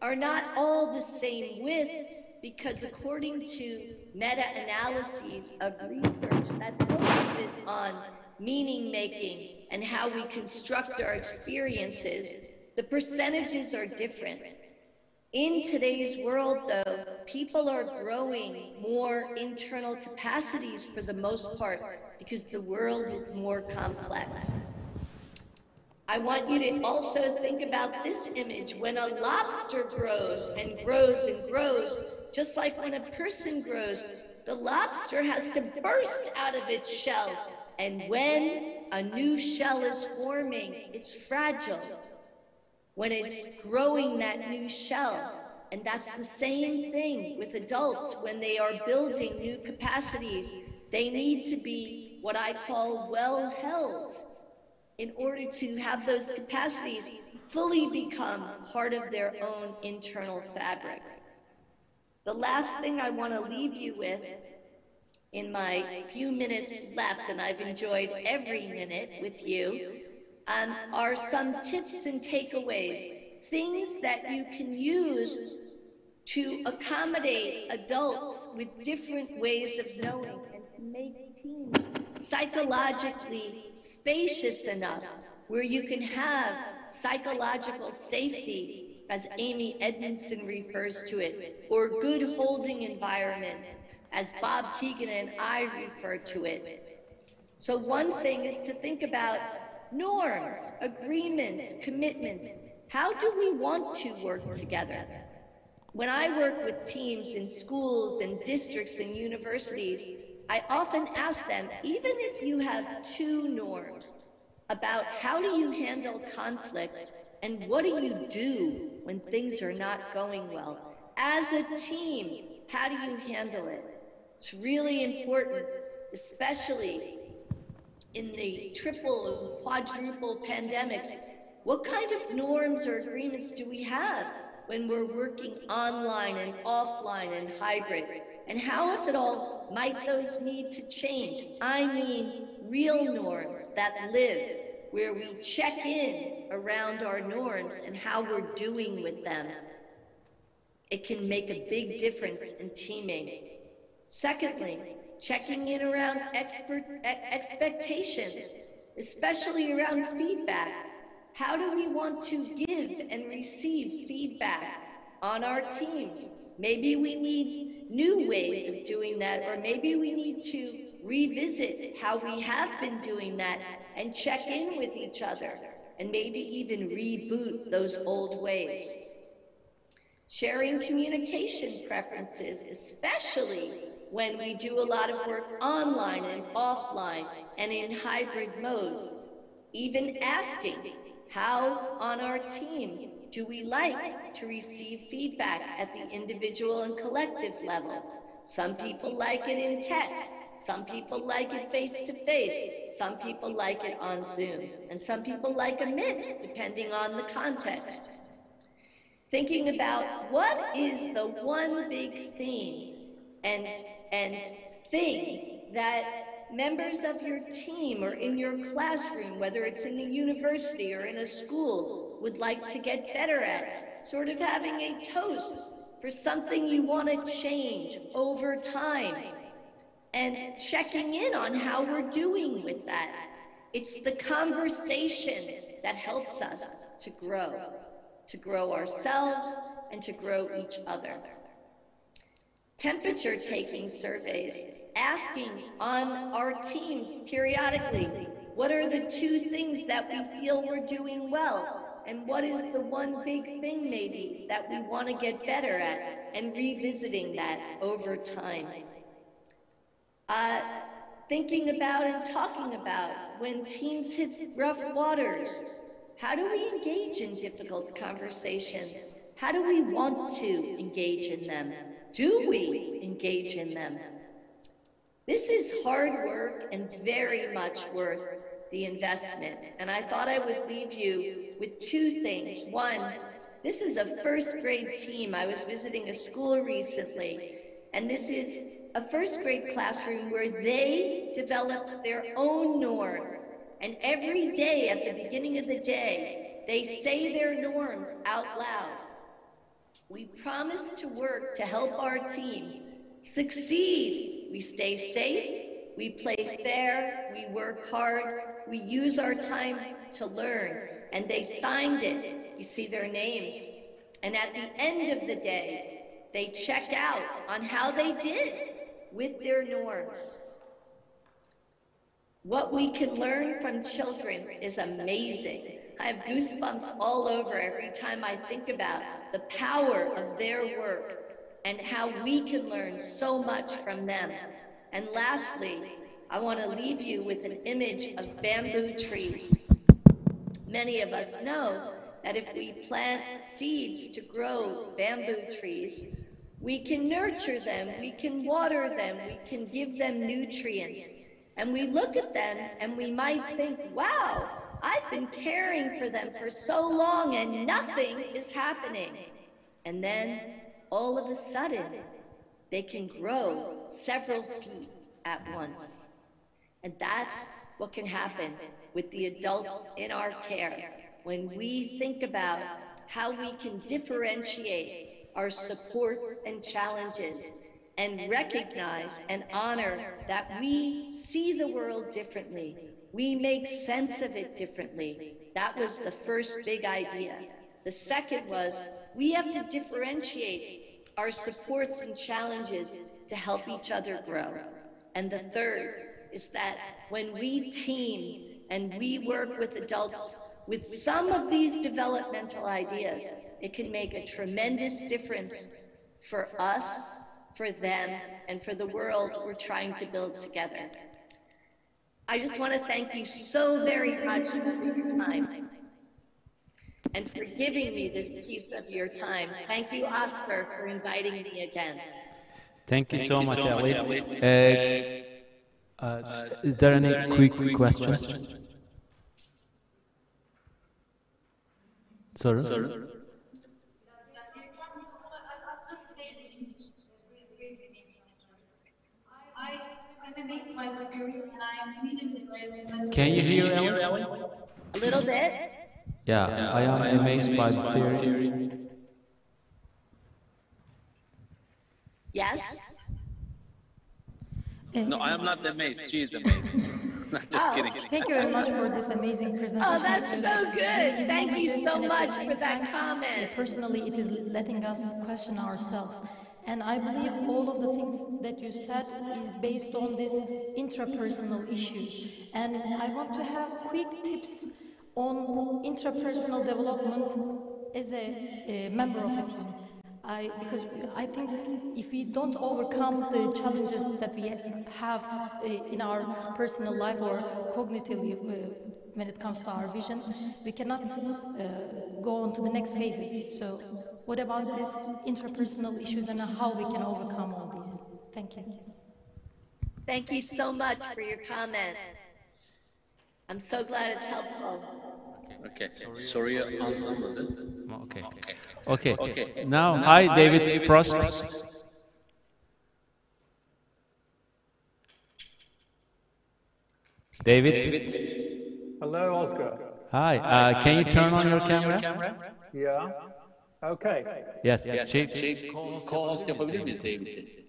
are not all the same width because according to meta-analyses of research that focuses on meaning-making and how we construct our experiences, the percentages are different. In today's world, though, people are growing more internal capacities for the most part because the world is more complex. I want you to also think about this image. When a lobster grows and grows and grows, just like when a person grows, the lobster has to burst out of its shell. And when a new shell is forming, it's fragile. When it's growing that new shell, and that's the same thing with adults when they are building new capacities, they need to be what I call well held in order to have those capacities fully become part of their own internal fabric. The last thing I want to leave you with in my few minutes left, and I've enjoyed every minute with you, are some tips and takeaways, things that you can use to accommodate adults with different ways of knowing and to make teams psychologically spacious enough where you can have psychological safety, as Amy Edmondson refers to it, or good holding environments, as Bob Keegan and I refer to it. So one thing is to think about norms, agreements, commitments. How do we want to work together? When I work with teams in schools and districts and universities, I often ask them, even if you have two norms, about how do you handle conflict and what do you do when things are not going well? As a team, how do you handle it? It's really important, especially in the triple and quadruple pandemics. What kind of norms or agreements do we have when we're working online and offline and hybrid? And how, if at all, might those need to change? I mean, real norms that live, where we check in around our norms and how we're doing with them. It can make a big difference in teaming. Secondly, checking in around expectations, especially around feedback. How do we want to give and receive feedback on our teams? Maybe we need new ways of doing that, or maybe we need to revisit how we have been doing that and check in with each other, and maybe even reboot those old ways. Sharing communication preferences, especially when we do a lot of work online and offline and in hybrid modes. Even asking, how on our team do we like to receive feedback at the individual and collective level? Some people like it in text, some people like it face-to-face, some people like it on Zoom, and some people like a mix depending on the context. Thinking about what is the one big theme and thing that members of your team or in your classroom, whether it's in the university or in a school, would like to get better at. Sort of having a toast for something you want to change over time and checking in on how we're doing with that. It's the conversation that helps us to grow ourselves and to grow each other. Temperature taking surveys, asking on our teams periodically, what are the 2 things that we feel we're doing well? And what is the one big thing maybe that we want to get better at, and revisiting that over time. Thinking about and talking about when teams hit rough waters. How do we engage in difficult conversations? How do we want to engage in them? Do we engage in them? This is hard work and very much worth the investment. And I thought I would leave you with 2 things. One, this is a 1st grade team. I was visiting a school recently, and this is a 1st grade classroom where they developed their own norms. And every day at the beginning of the day, they say their norms out loud. We promise to work to help our team succeed. We stay safe, we play fair, we work hard, we use our time to learn. And they signed it. You see their names. And at the end of the day, they check out on how they did with their norms. What we can learn from children is amazing. I have goosebumps all over every time I think about the power of their work and how we can learn so much from them. And lastly, I want to leave you with an image of bamboo trees. Many of us know that if we plant seeds to grow bamboo trees, we can nurture them, we can water them, we can give them nutrients. And we look at them and we might think, wow, I've been caring for them for so long and nothing is happening. And then all of a sudden, they can grow several feet at once. And that's what can happen with the adults in our care when we think about how we can differentiate our supports and challenges and recognize and honor that we see the world differently. We make sense of it differently. That was the first big idea. The second was we have to differentiate our supports and challenges to help each other grow. And the third is that when we team and we work with adults with some of these developmental ideas, it can make a tremendous difference for us, for them, and for the world we're trying to build together. I just want to thank you so very much for your time and for giving me this piece of your time. Thank you, Oscar, for inviting me again. Thank you so much, Ellie. Is there any quick questions? Sorry? Can you hear Ellie? A little bit. Yeah, I am amazed by the theory. Yes? No, I am not amazed. She is amazed. Just kidding. Thank you very much for this amazing presentation. Oh, that's so good. Thank you so much for that comment. Personally, it is letting us question ourselves. And I believe all of the things that you said is based on these intrapersonal issues. And I want to have quick tips on intrapersonal development as a member of a team. Because I think if we don't overcome the challenges that we have in our personal life or cognitively when it comes to our vision, we cannot go on to the next phases. So what about these interpersonal issues and how we can overcome all these? Thank you. Thank you so much for your comment. I'm so glad it's helpful. Okay. Sorry, Okay. Now, hi, David Frost. David. Hello, Oscar. Hi. Can you turn on your camera? Yeah. Okay. Yes. Co-host yapabilir miyiz David'i?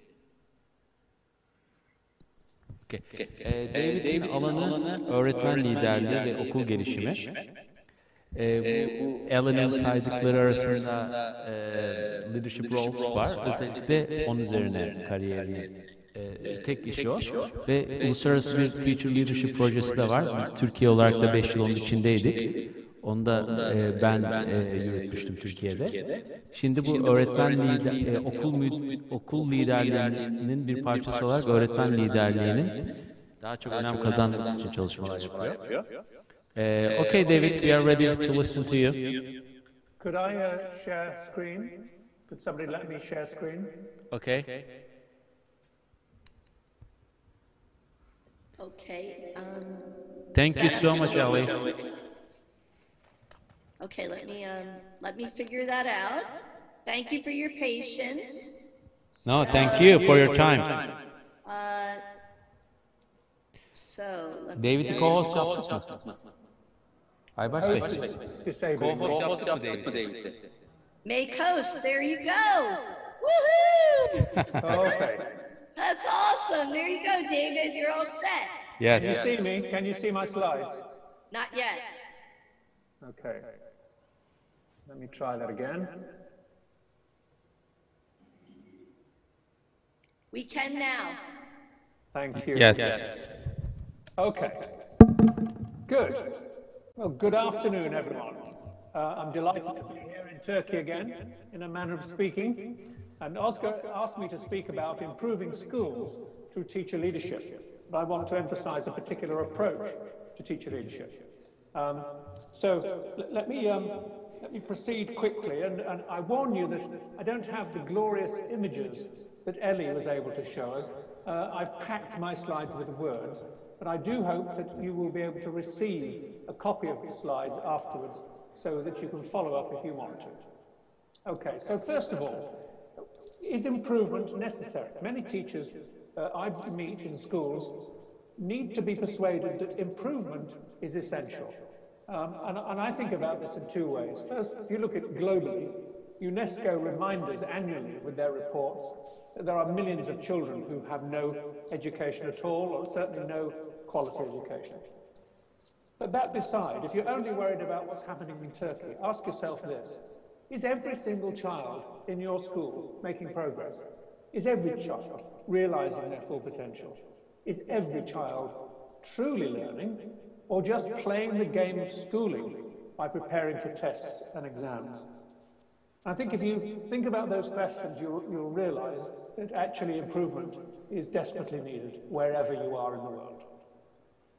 David'in alanı öğretmen liderliği ve okul gelişimi. Bu Ellie'nin saydıkları arasında leadership roles var. Özellikle onun üzerine kariyerini tek işi o. Ve uluslararası bir teacher leadership projesi de var. Biz Türkiye olarak da 5 yıl onun içindeydik. Onu da ben yürütmüştüm Türkiye'de. Şimdi bu öğretmen okul liderliğinin bir parçası olarak öğretmen liderliğinin daha çok önem kazanması için çalışmalar yapıyor. Okay, David, we are ready to listen to you. Could I share screen? Could somebody let me share screen? Okay. Okay. Thank you so much, Ellie. Okay, let me figure that out. Thank you for your patience. No, thank you for your time. David'i co-host yaptık mı? Aybaş Bey. Co-host yaptık mı David'i? Make host, there you go. Woohoo! Okay. That's awesome. There you go, David. You're all set. Yes. Can you see me? Can you see my slides? Not yet. Okay. Let me try that again. We can now. Thank you. Yes. Okay. Good. Well, good afternoon, everyone. I'm delighted to be here in Turkey again, in a manner of speaking. And Oscar asked me to speak about improving schools through teacher leadership. But I want to emphasize a particular approach to teacher leadership. So let me proceed quickly, and I warn you that I don't have the glorious images that Ellie was able to show us. I've packed my slides with words, but I do hope that you will be able to receive a copy of the slides afterwards so that you can follow up if you want to. Okay, so first of all, is improvement necessary? Many teachers I meet in schools need to be persuaded that improvement is essential. And I think about this in two ways. First, if you look at globally, UNESCO reminds us annually with their reports that there are millions of children who have no education at all, or certainly no quality education. But that beside, if you're only worried about what's happening in Turkey, ask yourself this. Is every single child in your school making progress? Is every child realizing their full potential? Is every child truly learning, or just playing the game of schooling by preparing for tests and exams? I think if you think about those questions, you'll realize that actually improvement is desperately needed wherever you are in the world.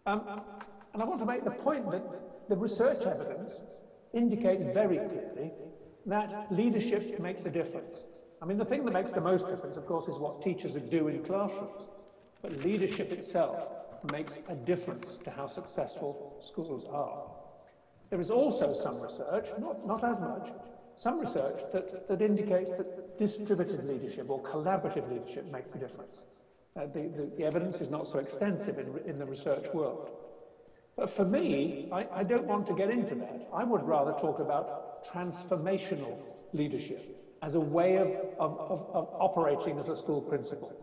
And I want to make the point that the research evidence indicates very clearly that leadership makes a difference. I mean, the thing that makes the most difference, of course, is what teachers do in classrooms. But leadership itself makes a difference to how successful schools are. There is also some research, not as much, some research that indicates that distributed leadership or collaborative leadership makes a difference. The evidence is not so extensive in the research world. But for me, I don't want to get into that. I would rather talk about transformational leadership as a way of operating as a school principal.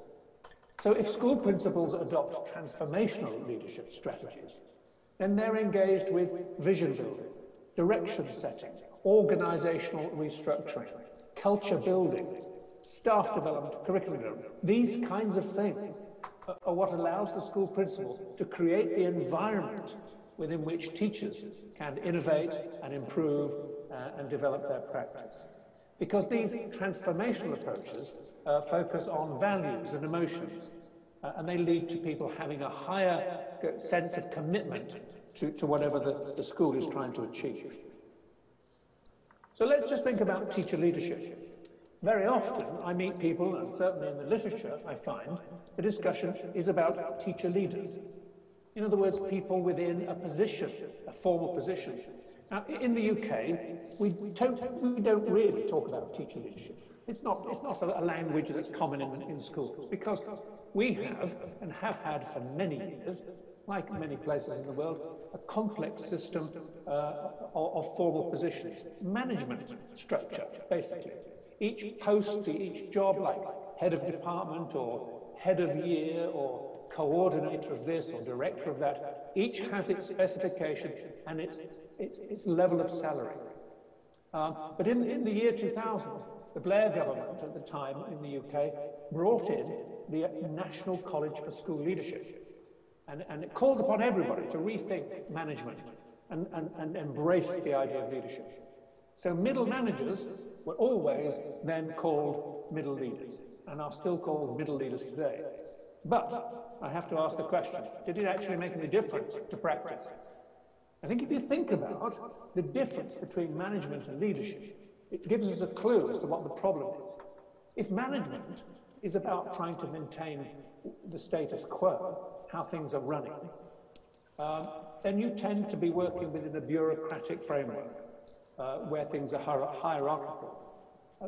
So if school principals adopt transformational leadership strategies, then they're engaged with vision building, direction setting, organizational restructuring, culture building, staff development, curriculum development. These kinds of things are what allows the school principal to create the environment within which teachers can innovate and improve and develop their practice. Because these transformational approaches focus on values and emotions, and they lead to people having a higher sense of commitment to whatever the school is trying to achieve. So let's just think about teacher leadership. Very often I meet people, and certainly in the literature I find, the discussion is about teacher leaders. In other words, people within a position, a formal position. Now, in the UK, we don't really talk about teacher leadership. It's not a language that's common in schools, because we have, and have had for many years, like many places in the world, a complex system of formal positions, management structure, basically. Each post, each job, like head of department or head of year or coordinator of this or director of that, each has its specification and its level of salary. But in the year 2000, the Blair government at the time in the UK brought in the National College for School Leadership. And it called upon everybody to rethink management and embrace the idea of leadership. So middle managers were always then called middle leaders, and are still called middle leaders today. But I have to ask the question, did it actually make any difference to practice? I think if you think about the difference between management and leadership, it gives us a clue as to what the problem is. If management is about trying to maintain the status quo, how things are running, then you tend to be working within a bureaucratic framework where things are hierarchical.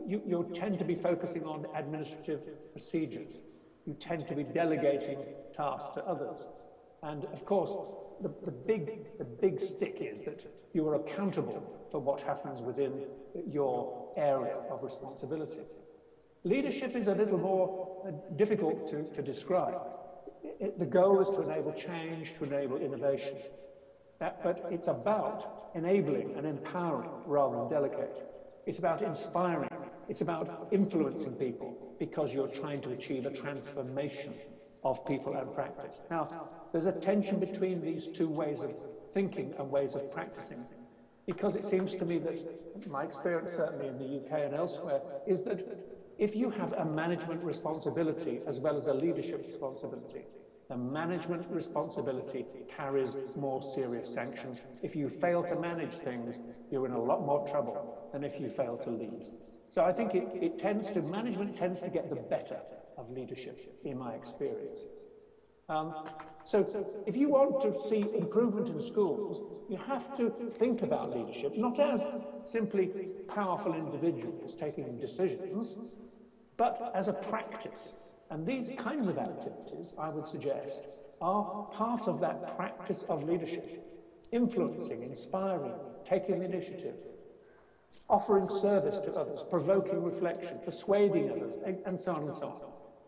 You tend to be focusing on administrative procedures. You tend to be delegating tasks to others. And of course, the big stick is that you are accountable for what happens within your area of responsibility. Leadership is a little more difficult to describe. The goal is to enable change, to enable innovation. But it's about enabling and empowering rather than delegating. It's about inspiring. It's about influencing people because you're trying to achieve a transformation of people and practice. Now, there's a tension between these two ways of thinking and ways of practicing, because it seems to me that my experience, certainly in the UK and elsewhere, is that if you have a management responsibility as well as a leadership responsibility, the management responsibility carries more serious sanctions. If you fail to manage things, you're in a lot more trouble than if you fail to lead. So I think management tends to get the better of leadership, in my experience. So if you want to see improvement in schools, you have to think about leadership, not as simply powerful individuals taking decisions, but as a practice. And these kinds of activities, I would suggest, are part of that practice of leadership. Influencing, inspiring, taking initiative, offering service to others, provoking reflection, persuading others, and so on and so on.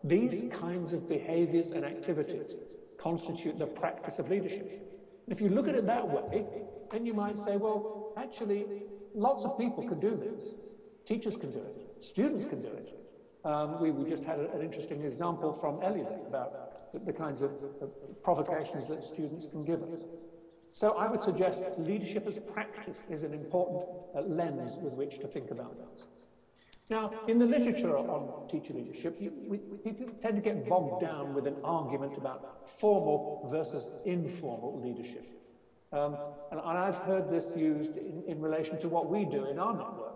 These kinds of behaviors and activities constitute the practice of leadership. And if you look at it that way, then you might say, well, actually, lots of people can do this. Teachers can do it. Students can do it. We just had an interesting example from ELLIE about the kinds of provocations that students can give us. So I would suggest leadership as practice is an important lens with which to think about this. Now, in the literature on teacher leadership, people tend to get bogged down with an argument about formal versus informal leadership. And I've heard this used in relation to what we do in our network.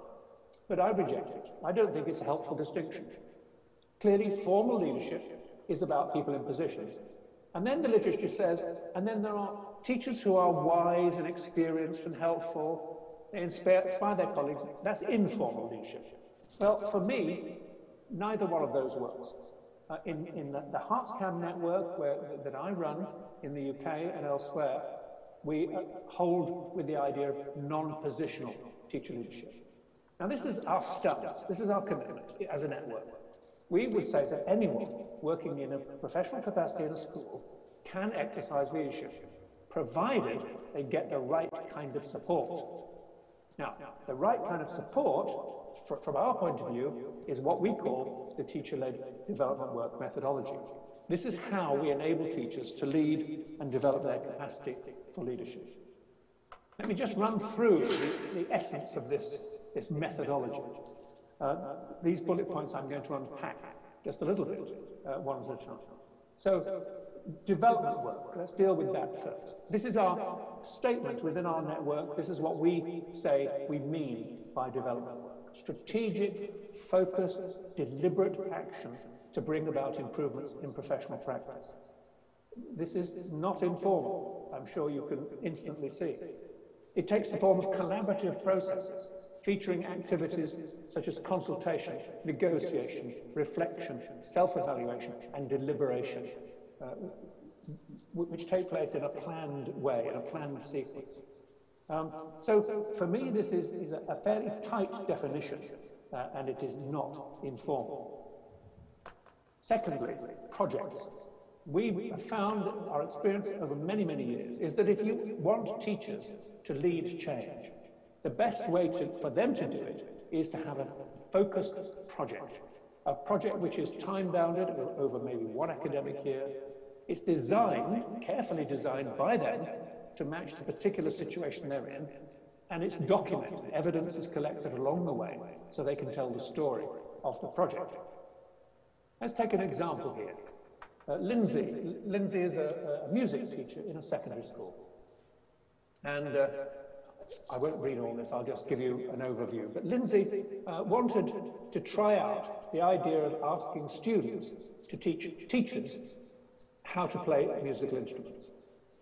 but I reject it. I don't think it's a helpful distinction. Clearly, formal leadership is about people in positions. And then the literature says, and then there are teachers who are wise and experienced and helpful, they inspire their colleagues. That's informal leadership. Well, for me, neither one of those works. In the HeartsCam network that I run in the UK and elsewhere, we hold with the idea of non-positional teacher leadership. Now, this is our stance, this is our commitment as a network. We would say that anyone working in a professional capacity in a school can exercise leadership, provided they get the right kind of support. Now, the right kind of support, from our point of view, is what we call the teacher-led development work methodology. This is how we enable teachers to lead and develop their capacity for leadership. Let me just run through the essence of this methodology. These bullet points I'm going to unpack just a little bit, one at a time. So, development work, let's deal with that first. This is our statement within our network. This is what we say we mean by development work. Strategic, focused, deliberate action to bring about improvements in professional practice. This is not informal, I'm sure you can instantly see. It takes the form of collaborative processes, featuring activities such as consultation, negotiation, reflection, self-evaluation, and deliberation, which take place in a planned way, in a planned sequence. So for me, this is a fairly tight definition, and it is not informal. Secondly, projects. We have found, our experience over many, many years, is that if you want teachers to lead change, the best way for them to do it is to have a focused project, a project which is time-bounded over maybe one academic year. It's designed, carefully designed by them, to match the particular situation they're in, and it's documented. Evidence is collected along the way so they can tell the story of the project. Let's take an example here. Lindsay. Lindsay is a music teacher in a secondary school. And I won't read all this, I'll just give you an overview. But Lindsay wanted to try out the idea of asking students to teach teachers how to play musical instruments.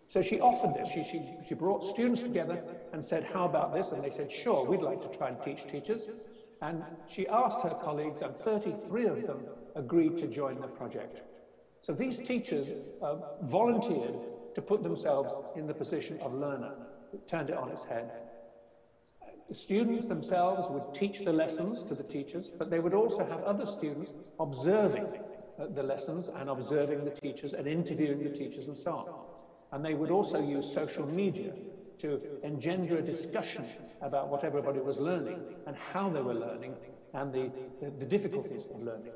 So she offered this. She brought students together and said, how about this? And they said, sure, we'd like to try and teach teachers. And she asked her colleagues, and 33 of them agreed to join the project. So these teachers volunteered to put themselves in the position of learner. It turned it on its head. The students themselves would teach the lessons to the teachers, but they would also have other students observing the lessons and observing the teachers and interviewing the teachers and so on. And they would also use social media to engender a discussion about what everybody was learning and how they were learning and the difficulties of learning.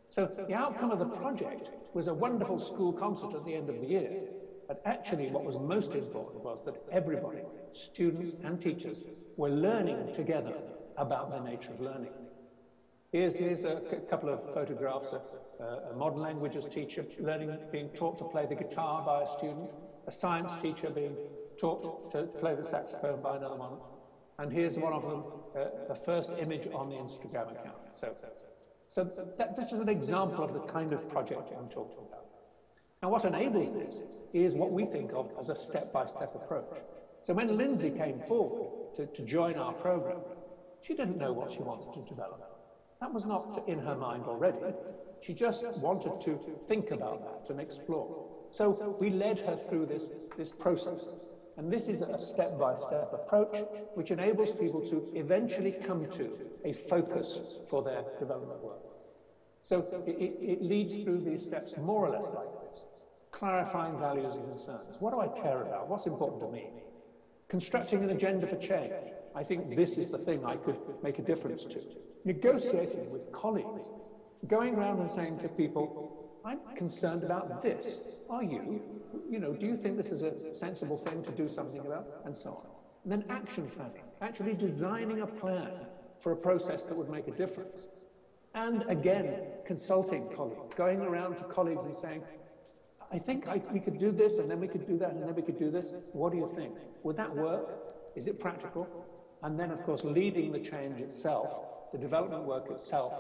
So the outcome of the project was a wonderful school concert at the end of the year. But actually what was most important was that everybody, students and teachers, were learning together about the nature of learning. Here's a couple of photographs of a modern languages teacher being taught to play the guitar by a student, a science teacher being taught to play the saxophone by another one. And here's one of them, the first image on the Instagram account. So that's just an example of the kind of project I'm talking about. Now what enables this is what we think of as a step-by-step approach. So when Lindsay came forward to join our program, she didn't know what she wanted to develop. That was not in her mind already. She just wanted to think about that and explore. So we led her through this process. And this is a step-by-step approach which enables people to eventually come to a focus for their development work. So it leads through these steps more or less like this. Clarifying values and concerns. What do I care about? What's important to me? Constructing an agenda for change. I think this is the thing I could make a difference to. Negotiating with colleagues. Going around and saying to people, I'm concerned about this. Are you? You know, do you think this is a sensible thing to do something about? And so on. And then action planning. Actually designing a plan for a process that would make a difference. And again, consulting colleagues. Going around to colleagues and saying, I think we could do this, and then we could do that, and then we could do this. What do you think? Would that work? Is it practical? And then, of course, leading the change itself the development work itself,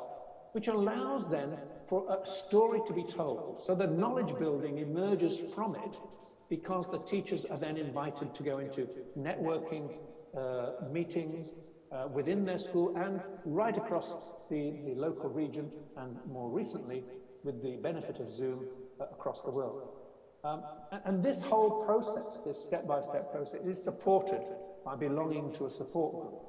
which allows then for a story to be told. So the knowledge building emerges from it because the teachers are then invited to go into networking meetings within their school and right across the local region, and more recently, with the benefit of Zoom, across the world. And this whole process, this step-by-step process, is supported by belonging to a support group,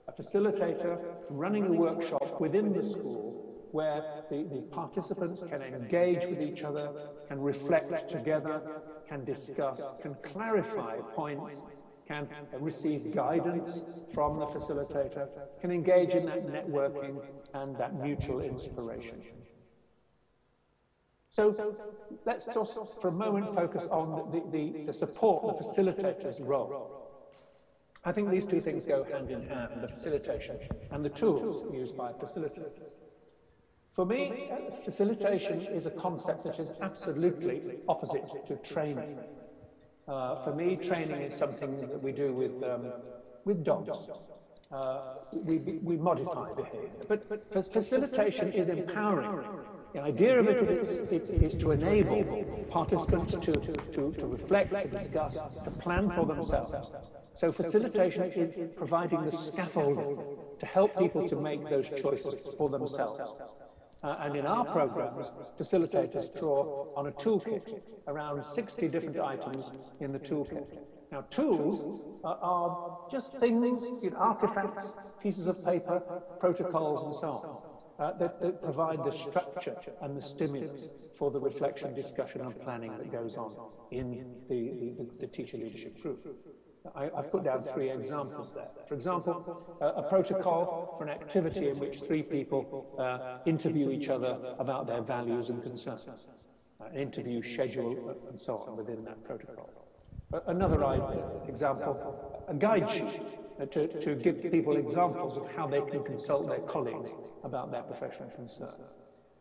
a facilitator running a workshop within the school where the participants can engage with each other, can reflect together, can discuss, can clarify points, can receive guidance from the facilitator, can engage in that networking and that mutual inspiration. So let's just for a moment focus on the support, the facilitator's role. I think these two things go hand in hand, the facilitation and the tools used by facilitators. For me, facilitation is a concept that is absolutely opposite to training. For me, training is something that we do with dogs. We modify behavior, but facilitation is empowering. The idea of it is to enable participants to reflect, to discuss, to plan for themselves. So facilitation is providing the scaffolding to help people to make those choices for themselves. And in our programs, facilitators draw on a toolkit, around 60 different items in the toolkit. Now, tools are just things, artifacts, pieces of paper, protocols, and so on, that provide the structure and the stimulus for the reflection, discussion, and planning that goes on in the teacher leadership group. I've put down 3 examples there. For example, a protocol for an activity in which 3 people interview each other about their values and concerns. An interview schedule and so on within that protocol. Another example, a guide sheet to give people examples of how they can consult their colleagues about their professional concerns.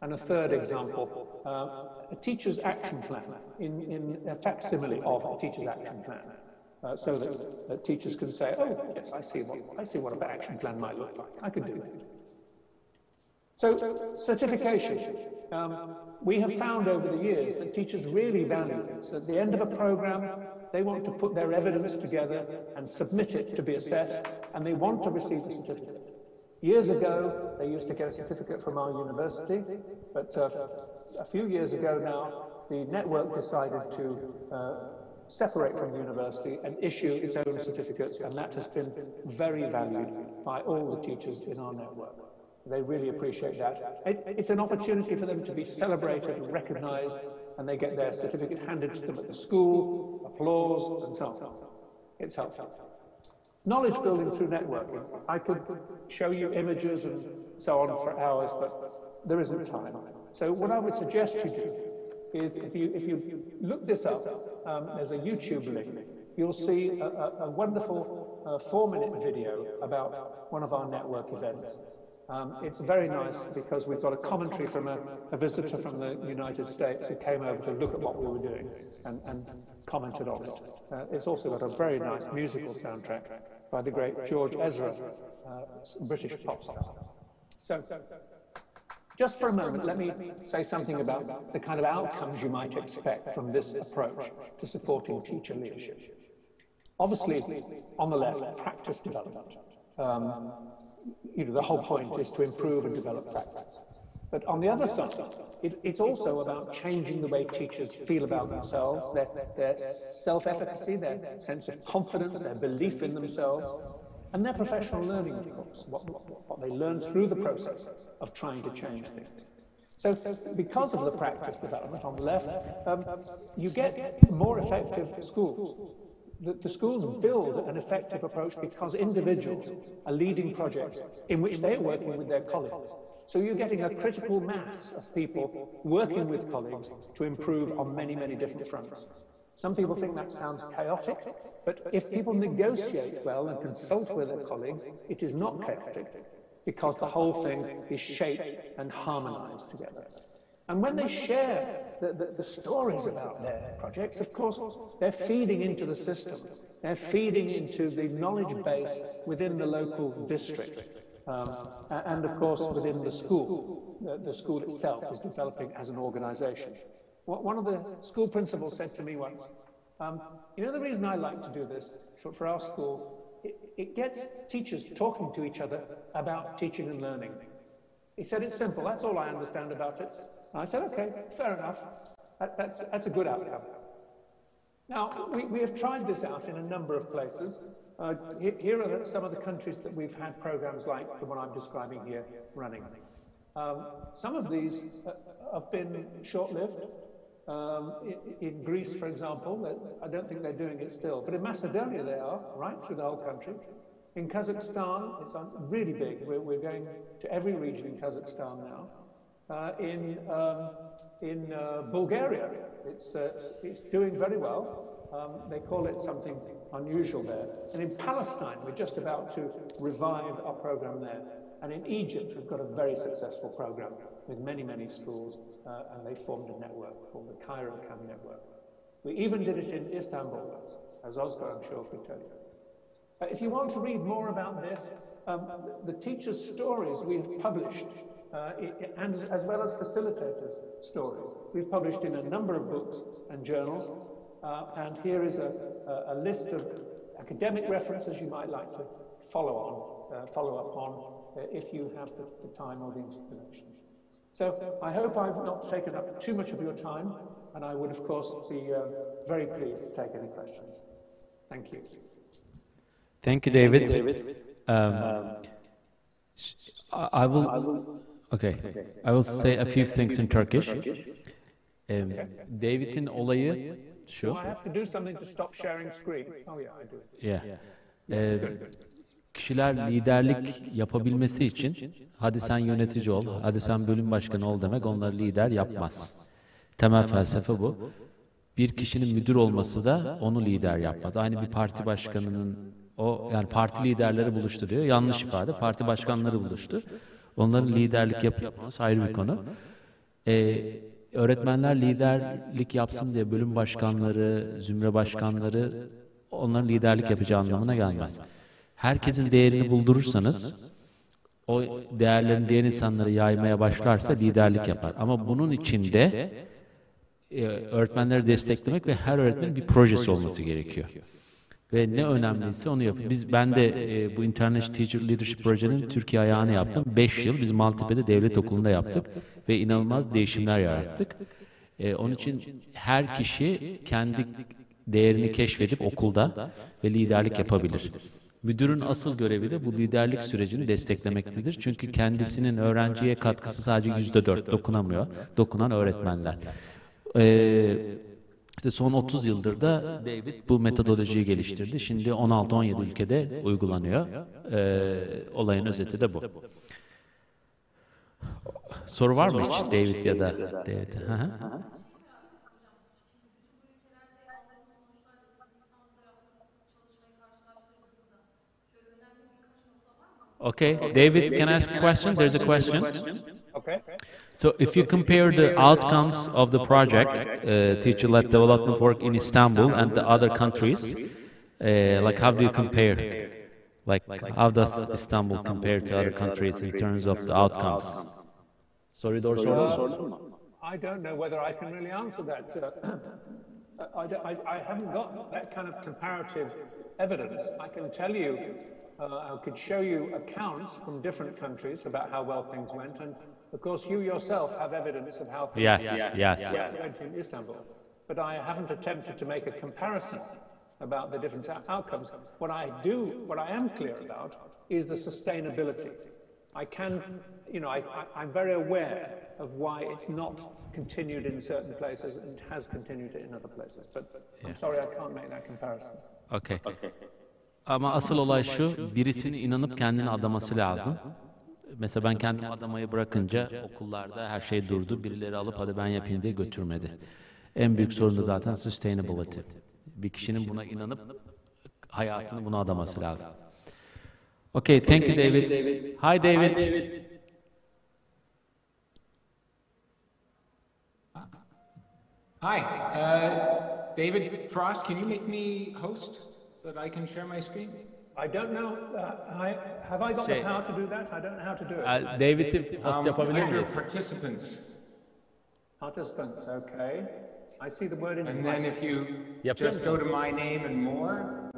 And a third example, a teacher's action plan, in a facsimile of a teacher's action plan. So that teachers can say, oh, yes, I see what an action plan might look like. I could do that. So certification. We have found over the years that teachers really value this. At the end of a program, they want to put their evidence together and submit it to be assessed, and they want to receive a certificate. Years ago, they used to get a certificate from our university, but a few years ago now, the network decided to separate from the university and issue its own certificates, and that has been very valued by all the teachers in our network. They really appreciate that. It's an opportunity for them to be celebrated and recognized, and they get their certificate handed to them at the school, applause, and so on. It's helpful. Knowledge building through networking. I could show you images and so on for hours, but there isn't time. So what I would suggest you do is if you look this up, there's a YouTube link, you'll see a wonderful 4-minute video about one of our network events. It's very nice because we've got a commentary from a visitor from the United States who came over to look at what we were doing and commented on it. It's also got a very nice musical soundtrack by the great George Ezra, British pop star. So, just for a moment, let me say something about the kind of outcomes you might expect from this approach to supporting teacher leadership. Obviously, on the left, practice development. The whole point is to improve and develop practice. But on the other side, it's also about changing the way teachers feel about themselves, their self-efficacy, their sense of confidence, their belief in themselves, and their professional learning, of course, what they learn through the process of trying to change things. So because of the practice development on the left, you get more effective schools. The schools build an effective approach because individuals are leading projects in which they're working with their colleagues. So you're getting a critical mass of people working with colleagues to improve on many, many different fronts. Some people think that sounds chaotic, but if people negotiate well and consult with their colleagues, it is not chaotic because the whole thing is shaped and harmonized together. And when they share the stories about their projects, of course, they're feeding into the system. They're feeding into the knowledge base within the local district. And of course, within the school itself is developing as an organization. One of the school principals said to me once, you know, the reason I like to do this for our school, it gets teachers talking to each other about teaching and learning. He said, it's simple, that's all I understand about it. And I said, okay, fair enough. That's a good outcome. Now, we have tried this out in a number of places. Here are some of the countries that we've had programs like the one I'm describing here running. Some of these have been short-lived. In Greece, for example, I don't think they're doing it still, but in Macedonia they are, right through the whole country. In Kazakhstan, it's really big. We're going to every region in Kazakhstan now. In Bulgaria, it's doing very well. They call it something unusual there. And in Palestine, we're just about to revive our program there. And in Egypt, we've got a very successful program with many, many schools, and they formed a network called the Cairo Cam Network. We even did it in Istanbul once, as Özgür, I'm sure, could tell you. If you want to read more about this, the teachers' stories we've published, and as well as facilitators' stories, we've published in a number of books and journals. And here is a list of academic references you might like to follow up on if you have the time or the inclination. So I hope I've not taken up too much of your time, and I would, of course, be very pleased to take any questions. Thank you. Thank you, David. I will say a few things in Turkish. David'in olayı şu. Do I have to do something to stop sharing screen? Oh yeah, I do. Yeah. Kişiler liderlik yapabilmesi için hadi sen yönetici ol, hadi sen bölüm başkanı ol demek onları lider yapmaz. Temel felsefe bu. Bir kişinin müdür olması da onu lider yapmaz. Aynı bir parti başkanının yani parti liderleri buluştu diyor. Yanlış ifade. Parti başkanları buluştu. Onların liderlik yapması ayrı bir konu. Öğretmenler liderlik yapsın diye bölüm başkanları, zümre başkanları onların liderlik yapacağı anlamına gelmez. Herkesin değerini buldurursanız, o değerlerin diğer insanlara yaymaya başlarsa liderlik yapar. Ama bunun için de öğretmenleri desteklemek ve her öğretmenin bir projesi olması gerekiyor. Ve ne önemliyse onu yapıyor. Ben de bu International Teacher Leadership Proje'nin Türkiye ayağını yaptım. 5 yıl biz Maltepe'de devlet okulunda yaptık ve inanılmaz değişimler yarattık. Onun için her kişi kendi değerini keşfedip okulda ve liderlik yapabilir. Müdürün asıl görevi de bu liderlik sürecini desteklemektedir. Çünkü kendisinin öğrenciye katkısı sadece %4 dokunamıyor. Dokunan öğretmenler. İşte son 30 yıldır da David bu metodolojiyi geliştirdi. Şimdi 16-17 ülkede uygulanıyor. Olayın özeti de bu. Soru var mı hiç David ya da David? Okay, David, can I ask a question? There's a question. Okay. So if you compare the outcomes of the project, teacher-led development work in Istanbul and the other countries, like how do you compare? Like how does Istanbul compare to other countries in terms of the outcomes? Sorry, I don't know whether I can really answer that. I haven't got that kind of comparative evidence. I can tell you, I could show you accounts from different countries about how well things went, and of course you yourself have evidence of how things went in Istanbul. But I haven't attempted to make a comparison about the different outcomes. What I am clear about is the sustainability. I'm very aware of why it's not continued in certain places and has continued in other places. But I'm sorry, I can't make that comparison. Okay. Ama asıl olay şu, birisinin inanıp kendini adaması lazım. Mesela ben kendimi adamayı bırakınca okullarda her şey durdu. Birileri alıp hadi ben yapayım diye götürmedi. En büyük sorun da zaten sustainability. Bir kişinin buna inanıp hayatını buna adaması lazım. Okay, thank you, David. Hi, David. Hi, David Frost, can you make me host so that I can share my screen? I don't know. Have I got the power to do that? I don't know how to do it. David'i host yapabilir Under miyiz? participants. Participants, okay. I see the word in And then if you just go to my name and more.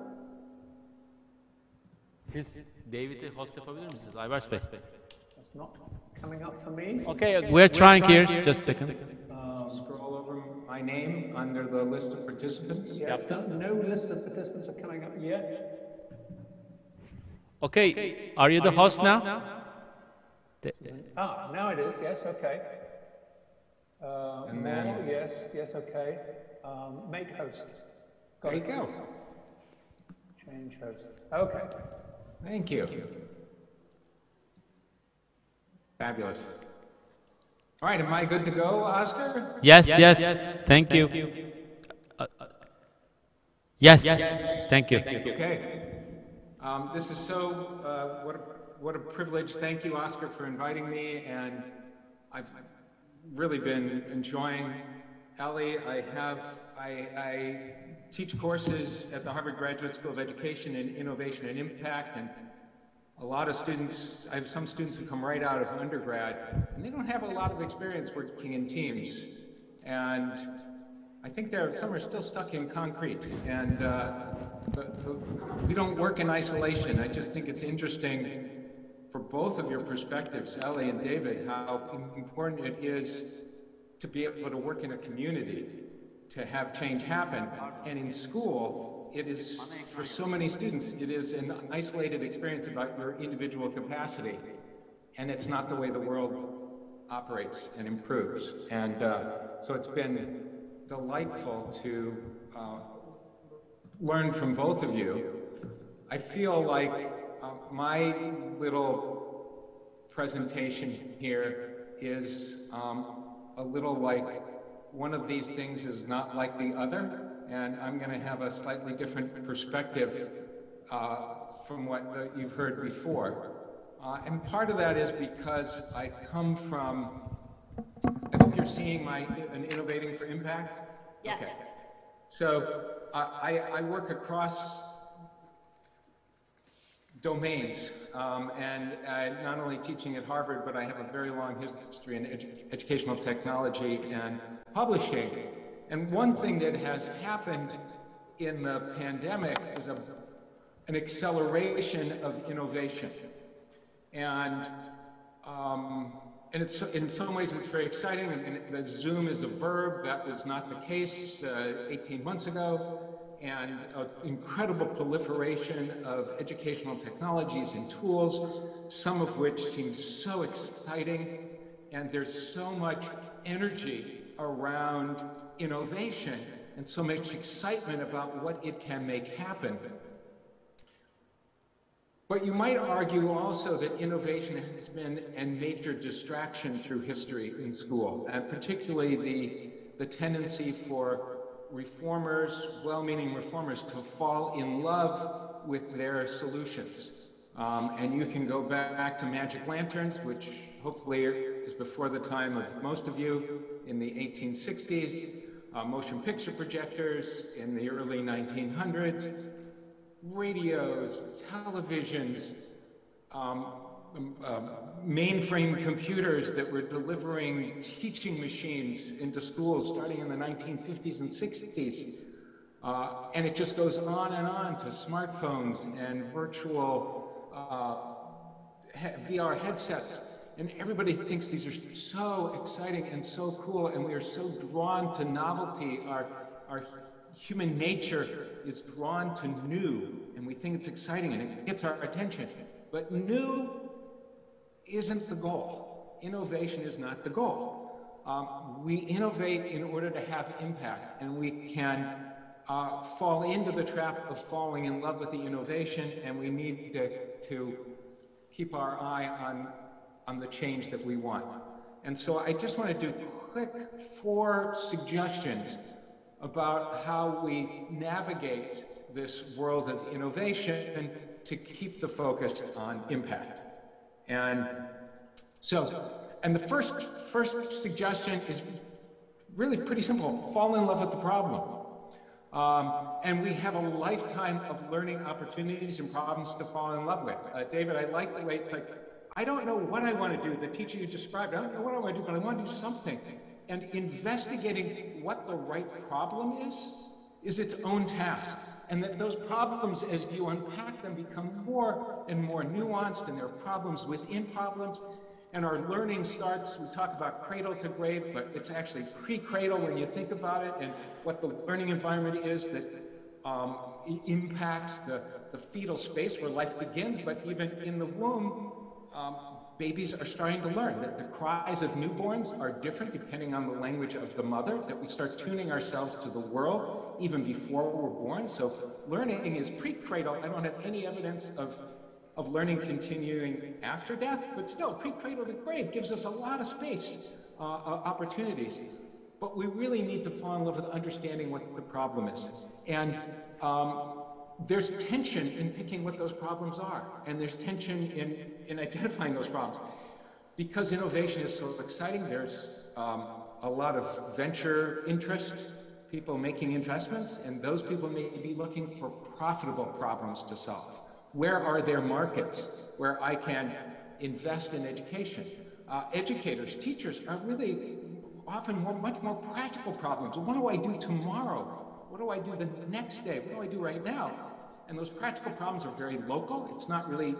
Siz David'i host yapabilir misiniz? Aybars Bey. That's not coming up for me. Okay, we're trying here. Just a second. Scroll over my name under the list of participants. Yes, no list of participants are coming up yet. Okay, are you the host now? Now it is, yes, okay. And then... More, yes, okay. Make host. There you go. Change host. Okay. Thank you. Fabulous. All right, am I good to go, Oscar? Yes, thank you. Yes, thank you. Okay. This is so, what a privilege. Thank you, Oscar, for inviting me, and I've really been enjoying ELLIE. I teach courses at the Harvard Graduate School of Education in Innovation and Impact, and a lot of students, I have some students who come right out of undergrad, and they don't have a lot of experience working in teams. And I think some are still stuck in concrete, and but we don't work in isolation. I just think it's interesting for both of your perspectives, ELLIE and David, how important it is to be able to work in a community, to have change happen. And in school, it is, for so many students, it is an isolated experience about your individual capacity. And it's not the way the world operates and improves. And so it's been delightful to learn from both of you. I feel like my little presentation here is a little like one of these things is not like the other, and I'm going to have a slightly different perspective from what you've heard before. And part of that is because I come from, I hope you're seeing an Innovating for Impact? Yes. Okay. So I work across domains, and not only teaching at Harvard, but I have a very long history in educational technology and publishing. And one thing that has happened in the pandemic is an acceleration of innovation. And it's, in some ways it's very exciting, and Zoom is a verb. That was not the case 18 months ago. And an incredible proliferation of educational technologies and tools, some of which seem so exciting, and there's so much energy around innovation and so much excitement about what it can make happen. But you might argue also that innovation has been a major distraction through history in school, and particularly the tendency for reformers, well-meaning reformers, to fall in love with their solutions. And you can go back to magic lanterns, which hopefully is before the time of most of you in the 1860s, motion picture projectors in the early 1900s, radios, televisions, mainframe computers that were delivering teaching machines into schools starting in the 1950s and 60s. And it just goes on and on to smartphones and virtual VR headsets. And everybody thinks these are so exciting and so cool, and we are so drawn to novelty. Our human nature is drawn to new, and we think it's exciting and it gets our attention. But new isn't the goal. Innovation is not the goal. We innovate in order to have impact, and we can fall into the trap of falling in love with the innovation, and we need to keep our eye on the change that we want. And so I just want to do quick 4 suggestions about how we navigate this world of innovation to keep the focus on impact. And the first suggestion is really pretty simple. Fall in love with the problem. And we have a lifetime of learning opportunities and problems to fall in love with. David, I like the way it's like, I don't know what I want to do. The teacher you described, I don't know what I want to do, but I want to do something. And investigating what the right problem is its own task. And that those problems, as you unpack them, become more and more nuanced, and there are problems within problems. And our learning starts, we talk about cradle to grave, but it's actually pre-cradle when you think about it, and what the learning environment is that impacts the fetal space where life begins. But even in the womb, babies are starting to learn that the cries of newborns are different depending on the language of the mother, that we start tuning ourselves to the world even before we're born. So learning is pre-cradle. I don't have any evidence of learning continuing after death, but still pre-cradle to grave gives us a lot of space, opportunities. But we really need to fall in love with understanding what the problem is. And there's tension in picking what those problems are, and there's tension in identifying those problems. Because innovation is so exciting, there's a lot of venture interest, people making investments, and those people may be looking for profitable problems to solve. Where are there markets where I can invest in education? Educators, teachers are really often much more practical problems. What do I do tomorrow? What do I do the next day? What do I do right now? And those practical problems are very local. It's not really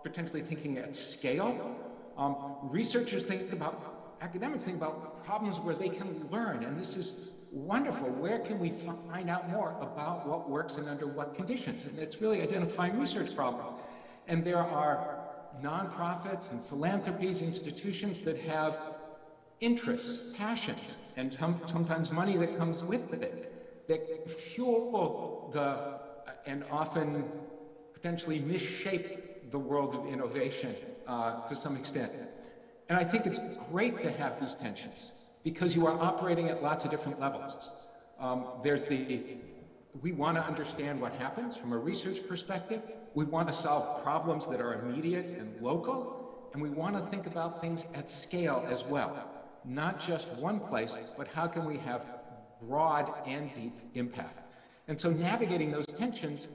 potentially thinking at scale. Researchers think about, academics think about problems where they can learn, and this is wonderful. Where can we find out more about what works and under what conditions? And it's really identifying research problems. And there are nonprofits and philanthropies, institutions that have interests, passions, and sometimes money that comes with it, that fuel and often potentially misshape the world of innovation to some extent. And I think it's great to have these tensions because you are operating at lots of different levels. We want to understand what happens from a research perspective. We want to solve problems that are immediate and local, and we want to think about things at scale as well. Not just one place, but how can we have broad and deep impact? And so navigating those tensions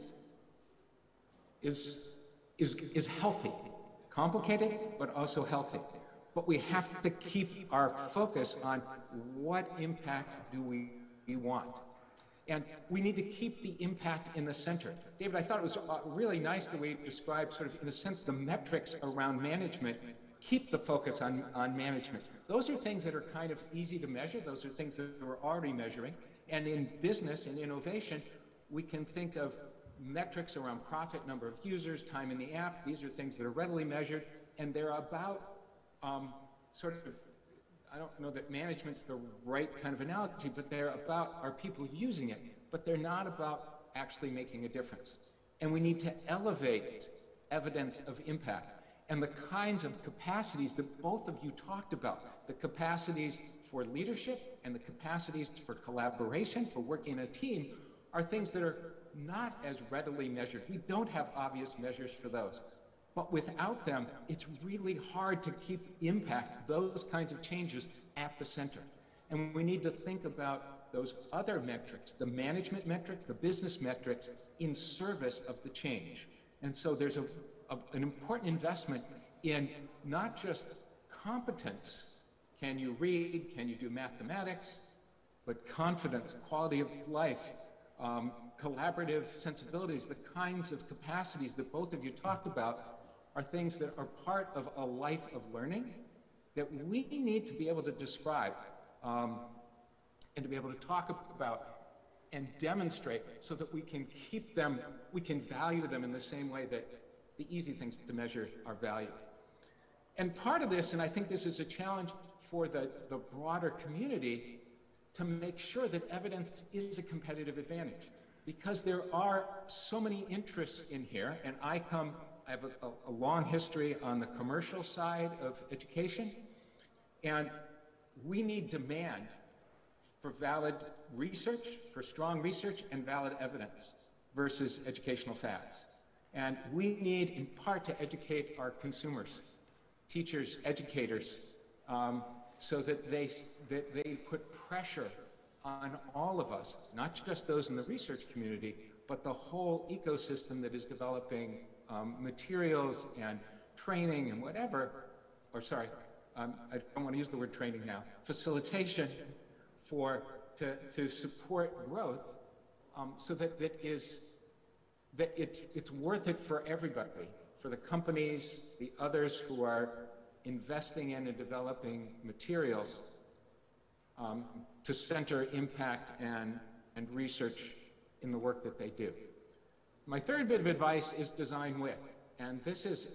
is healthy. Complicated, but also healthy. But we have to keep our focus on what impact do we want. And we need to keep the impact in the center. David, I thought it was really nice the way you described sort of, in a sense, the metrics around management. Keep the focus on management. Those are things that are kind of easy to measure. Those are things that we're already measuring. And in business and innovation, we can think of metrics around profit, number of users, time in the app. These are things that are readily measured, and they're about sort of, I don't know that management's the right kind of analogy, but they're about are people using it, but they're not about actually making a difference. And we need to elevate evidence of impact. And the kinds of capacities that both of you talked about, the capacities for leadership and the capacities for collaboration, for working in a team, are things that are not as readily measured. We don't have obvious measures for those. But without them, it's really hard to keep impact, those kinds of changes, at the center. And we need to think about those other metrics, the management metrics, the business metrics, in service of the change. And so there's an important investment in not just competence, can you read, can you do mathematics, but confidence, quality of life, collaborative sensibilities, the kinds of capacities that both of you talked about are things that are part of a life of learning that we need to be able to describe and to be able to talk about and demonstrate so that we can keep them, we can value them in the same way that the easy things to measure are valued. And part of this, and I think this is a challenge for the broader community, to make sure that evidence is a competitive advantage. Because there are so many interests in here, and I have a long history on the commercial side of education, and we need demand for valid research, for strong research and valid evidence versus educational fads. And we need, in part, to educate our consumers, teachers, educators, so that they put pressure on all of us, not just those in the research community, but the whole ecosystem that is developing materials and training and whatever, or sorry, I don't want to use the word training now, facilitation to support growth, so that it's worth it for everybody, for the companies, the others who are investing in and developing materials, to center impact and research in the work that they do. My third bit of advice is design with, and this is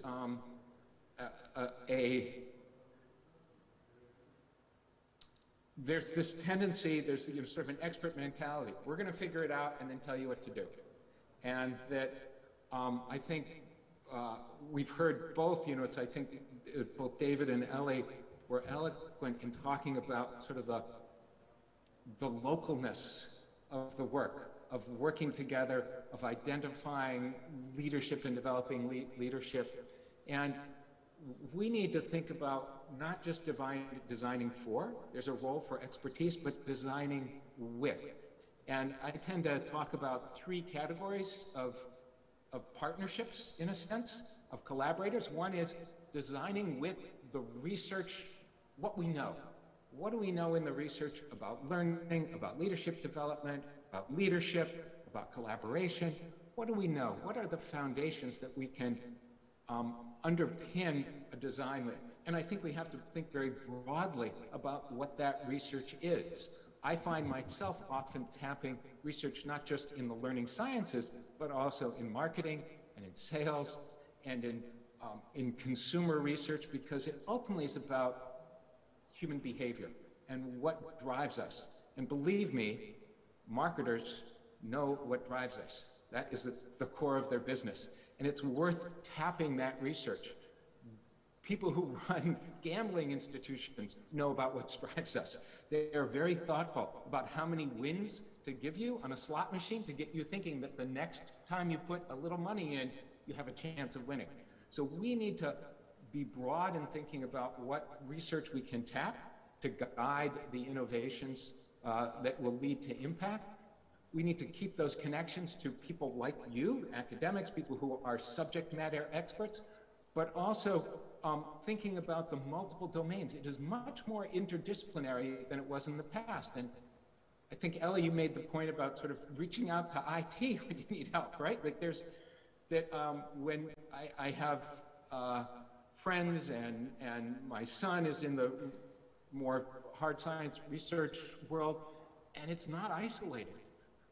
there's this tendency, there's sort of an expert mentality. We're going to figure it out and then tell you what to do. And that I think we've heard both, I think both David and Ellie were eloquent in talking about sort of the localness of the work, of working together, of identifying leadership and developing leadership. And we need to think about not just designing for, there's a role for expertise, but designing with. And I tend to talk about three categories of partnerships, in a sense, of collaborators. One is designing with the research, what we know. What do we know in the research about learning, about leadership development, about leadership, about collaboration? What do we know? What are the foundations that we can underpin a design with? And I think we have to think very broadly about what that research is. I find myself often tapping research not just in the learning sciences, but also in marketing and in sales and in consumer research, because it ultimately is about human behavior and what drives us. And believe me, marketers know what drives us. That is the core of their business. And it's worth tapping that research. People who run gambling institutions know about what drives us. They are very thoughtful about how many wins to give you on a slot machine to get you thinking that the next time you put a little money in, you have a chance of winning. So we need to be broad in thinking about what research we can tap to guide the innovations that will lead to impact. We need to keep those connections to people like you, academics, people who are subject matter experts, but also thinking about the multiple domains. It is much more interdisciplinary than it was in the past. And I think, Ellie, you made the point about sort of reaching out to IT when you need help, right? Like there's that when I have friends and my son is in the more hard science research world, and it's not isolated.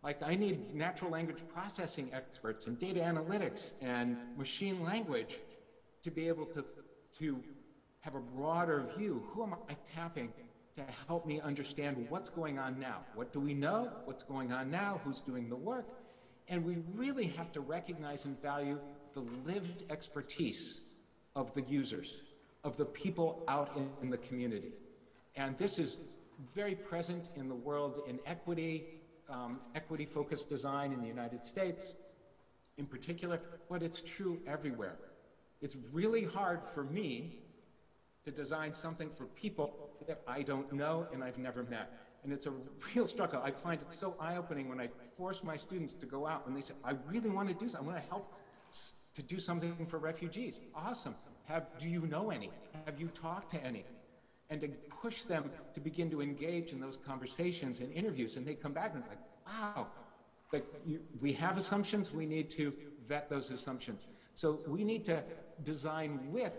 Like I need natural language processing experts and data analytics and machine language to be able to have a broader view. Who am I tapping to help me understand what's going on now? What do we know? What's going on now? Who's doing the work? And we really have to recognize and value the lived expertise of the users, of the people out in the community. And this is very present in the world in equity, equity-focused design in the United States in particular, but it's true everywhere. It's really hard for me to design something for people that I don't know and I've never met. And it's a real struggle. I find it so eye-opening when I force my students to go out and they say, I really want to do something. I want to help to do something for refugees. Awesome. Do you know any? Have you talked to any? And to push them to begin to engage in those conversations and interviews. And they come back and it's like, wow, like we have assumptions, we need to vet those assumptions. So we need to design with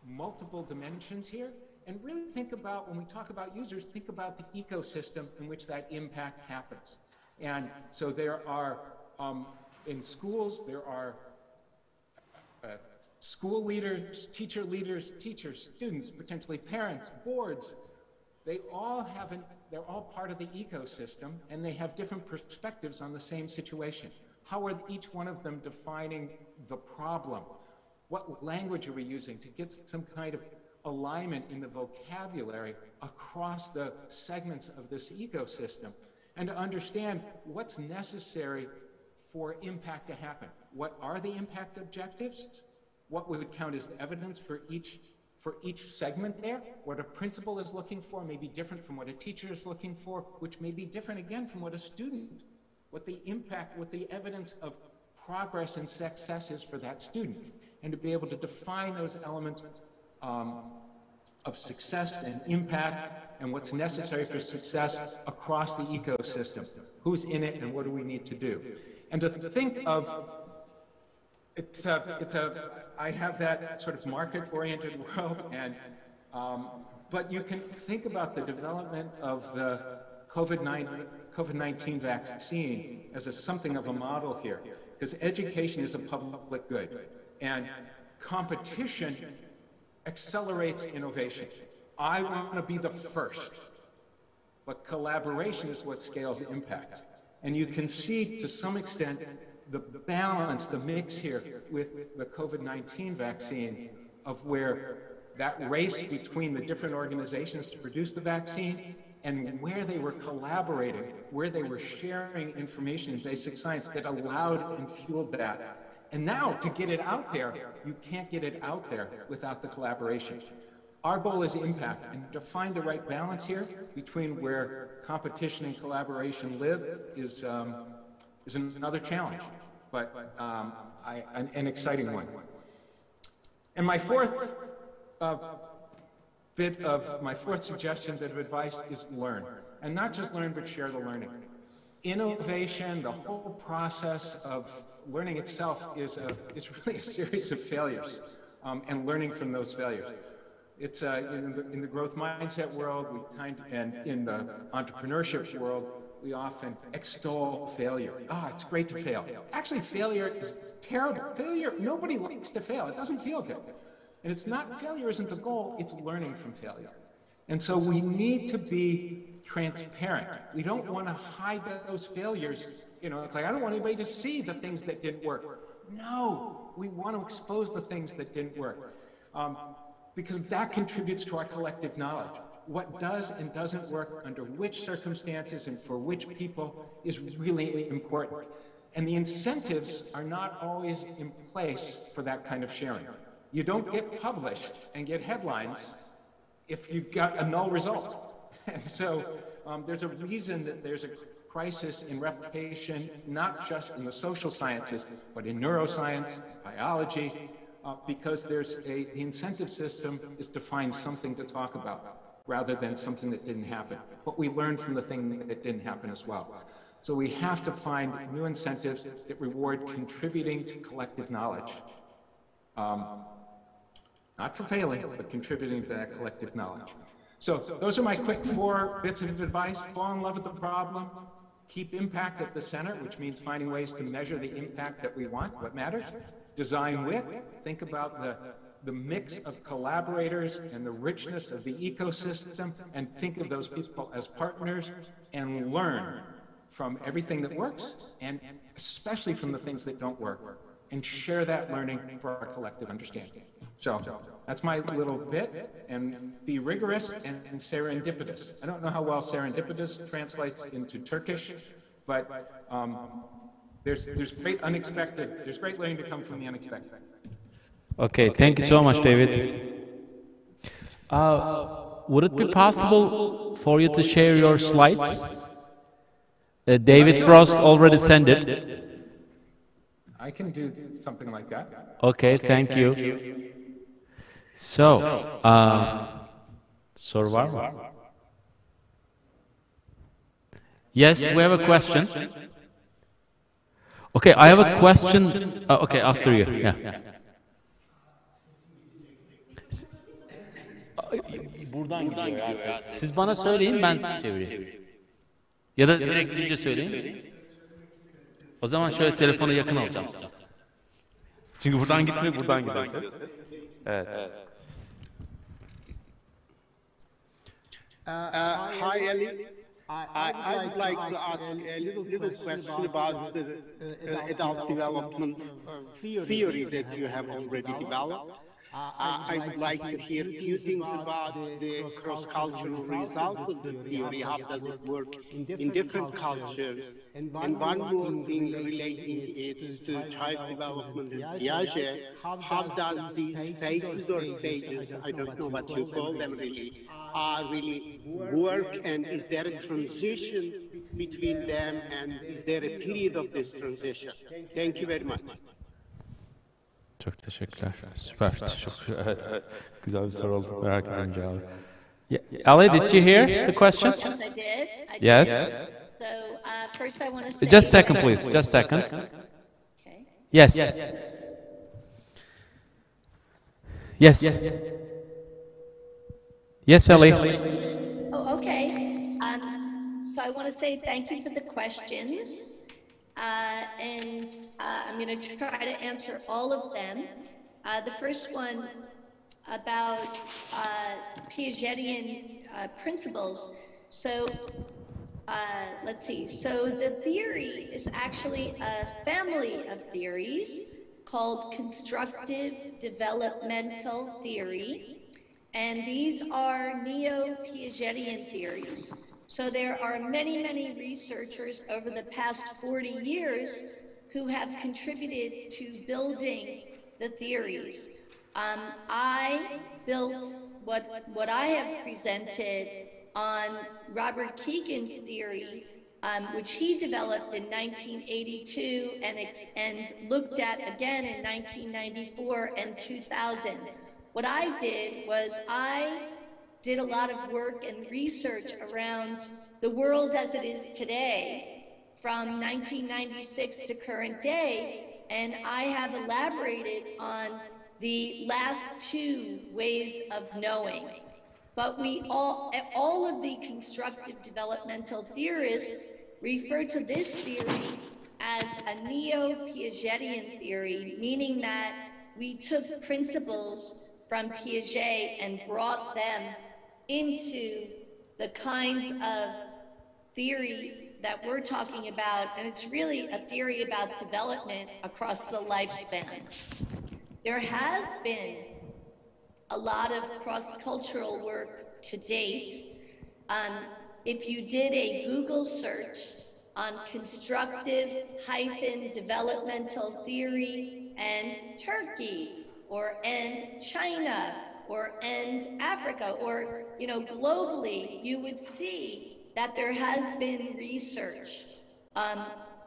multiple dimensions here and really think about, when we talk about users, think about the ecosystem in which that impact happens. And so there are, in schools, there are school leaders, teachers, students, potentially parents, boards. They're all part of the ecosystem and they have different perspectives on the same situation. How are each one of them defining the problem? What language are we using to get some kind of alignment in the vocabulary across the segments of this ecosystem? And to understand what's necessary for impact to happen. What are the impact objectives? What we would count as evidence for each for each segment there. What a principal is looking for may be different from what a teacher is looking for, which may be different again from what a student, what the impact, what the evidence of progress and success is for that student. And to be able to define those elements of success and impact and what's necessary for success across the ecosystem. Who's in it and what do we need to do? And to think of, I have that sort of market-oriented world, and but you can think about the development of the COVID-19 vaccine as something of a model here, because education is a public good, and competition accelerates innovation. I want to be the first, but collaboration is what scales impact. And you can see to some extent the balance, the mix here with the COVID-19 vaccine of where that race between the different organizations to produce the vaccine and where they were collaborating, where they were sharing information in basic science that allowed and fueled that. And now to get it out there, you can't get it out there without the collaboration. Our goal is impact, and to find the right balance here between where competition and collaboration live is another challenge, but an exciting one. And my fourth suggestion, bit of advice is learn. And not just learn, but share the learning. Innovation, the whole process of learning itself is really a series of failures, and learning from those failures. It's in the growth mindset world, and in the entrepreneurship world, we often extol failure. It's great to fail. Actually, failure is terrible. Failure, nobody likes to fail. It doesn't feel good. And it's not, failure isn't the goal, it's learning from failure. And so we need to be transparent. We don't want to hide those failures. You know, it's like, I don't want anybody to see the things that didn't work. No, we want to expose the things that didn't work. Because that contributes to our collective knowledge. What does and doesn't work under which circumstances and for which people is really important. And the incentives are not always in place for that kind of sharing. You don't get published and get headlines if you've got a null result. And so there's a reason that there's a crisis in reputation, not just in the social sciences, but in neuroscience, biology, because the incentive system is to find something to talk about rather than something that didn't happen. But we learn from the thing that didn't happen as well. So we have to find new incentives that reward contributing to collective knowledge. Not for failing, but contributing to that collective knowledge. So those are my quick 4 bits of advice. Fall in love with the problem. Keep impact at the center, which means finding ways to measure the impact that we want, what matters. Design with, think about the mix of collaborators and the richness of the ecosystem, and think of those people as partners, and learn from everything that works, and especially from the things that don't work, and share that learning for our collective understanding. So that's my little bit, and be rigorous and serendipitous. I don't know how well serendipitous translates into Turkish, but there's great unexpected, there's great learning to come from the unexpected. Okay, thank you so much, David. Would it be possible for you to share your slides? David Frost already sent it. I can do something like that. Okay, thank you. So, Sorvar? Yes, we have a question. Okay, I have a question. Okay, after you. Yeah. Buradan gidiyor ya. Siz bana söyleyin, ben çevireyim. Ya da direkt gidince söyleyin. O zaman şöyle telefonu yakın alacağım size. Çünkü buradan gitmiyor, buradan gidiyor. Evet. Hi, Ellie. I'd like to ask a little question about the adult development theory that you have already developed. I would like to hear a few things about the cross-cultural results of the theory. How does it work in different cultures? And one more thing relating it to child development and Piaget, how does these phases or stages, I don't know what you call them really work, and is there a transition between them, and is there a period of this transition? Thank you very much. Çok teşekkürler. Süper. Çok evet. Güzel bir soru oldu. Merak ediyorum cevabı. Ellie, did you hear the question? Yes, I did. Yes. So first I want to say... Just a second, please. Just a second. Okay. Yes. Yes. Yes, Ellie. Oh, okay. So I want to say thank you for the questions. And I'm going to try to answer all of them. The first one about Piagetian principles. So let's see. So the theory is actually a family of theories called Constructive Developmental Theory. And these are neo-Piagetian theories. So there are many, many researchers over the past 40 years who have contributed to building the theories. I built what I have presented on Robert Kegan's theory, which he developed in 1982 and looked at again in 1994 and 2000. What I did was I did a lot of work and research around the world as it is today, from 1996 to current day, and I have elaborated on the last two ways of knowing. But we all of the constructive developmental theorists refer to this theory as a neo-Piagetian theory, meaning that we took principles from Piaget and brought them into the kinds of theory that we're talking about, and it's really a theory about development across the lifespan. There has been a lot of cross-cultural work to date. If you did a Google search on constructive developmental theory and Turkey, or and China, or and Africa, or globally, you would see that there has been research.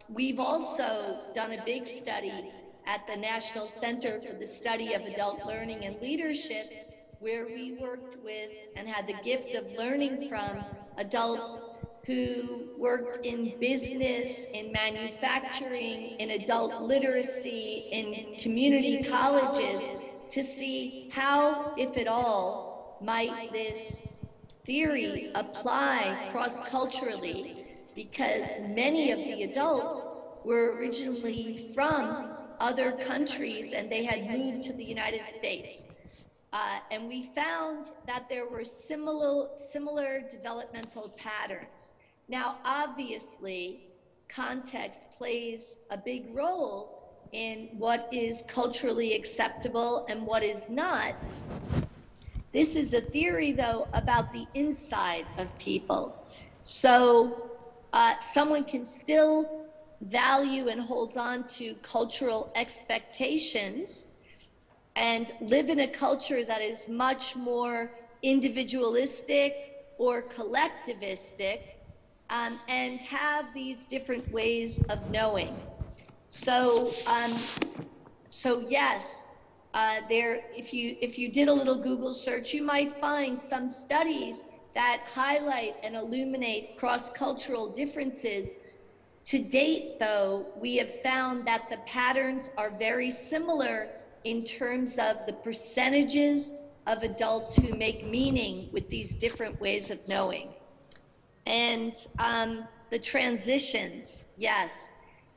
We've also done a big study at the National Center for the Study of Adult Learning and Leadership, where we worked with and had the gift of learning from adults who worked in business, in manufacturing, in adult literacy, in community colleges, to see how, if at all, might this theory apply cross-culturally, because many of the adults were originally from other countries and they had moved to the United States. And we found that there were similar developmental patterns. Now, obviously, context plays a big role in what is culturally acceptable and what is not. This is a theory, though, about the inside of people. So someone can still value and hold on to cultural expectations and live in a culture that is much more individualistic or collectivistic, and have these different ways of knowing. So yes, if you did a little Google search, you might find some studies that highlight and illuminate cross-cultural differences. To date, though, we have found that the patterns are very similar in terms of the percentages of adults who make meaning with these different ways of knowing. And the transitions, yes.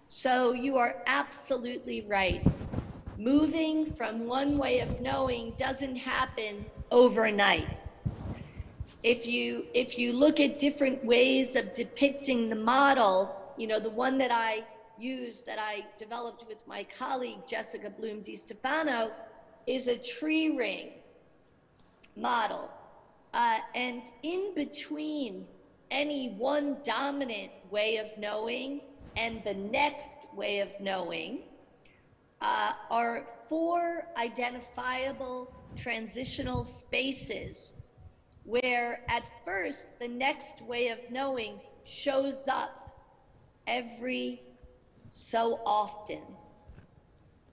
So you are absolutely right. Moving from one way of knowing doesn't happen overnight. If you look at different ways of depicting the model, the one that I used, that I developed with my colleague, Jessica Bloom Di Stefano, is a tree ring model. And in between any one dominant way of knowing and the next way of knowing are 4 identifiable transitional spaces where at first the next way of knowing shows up every so often.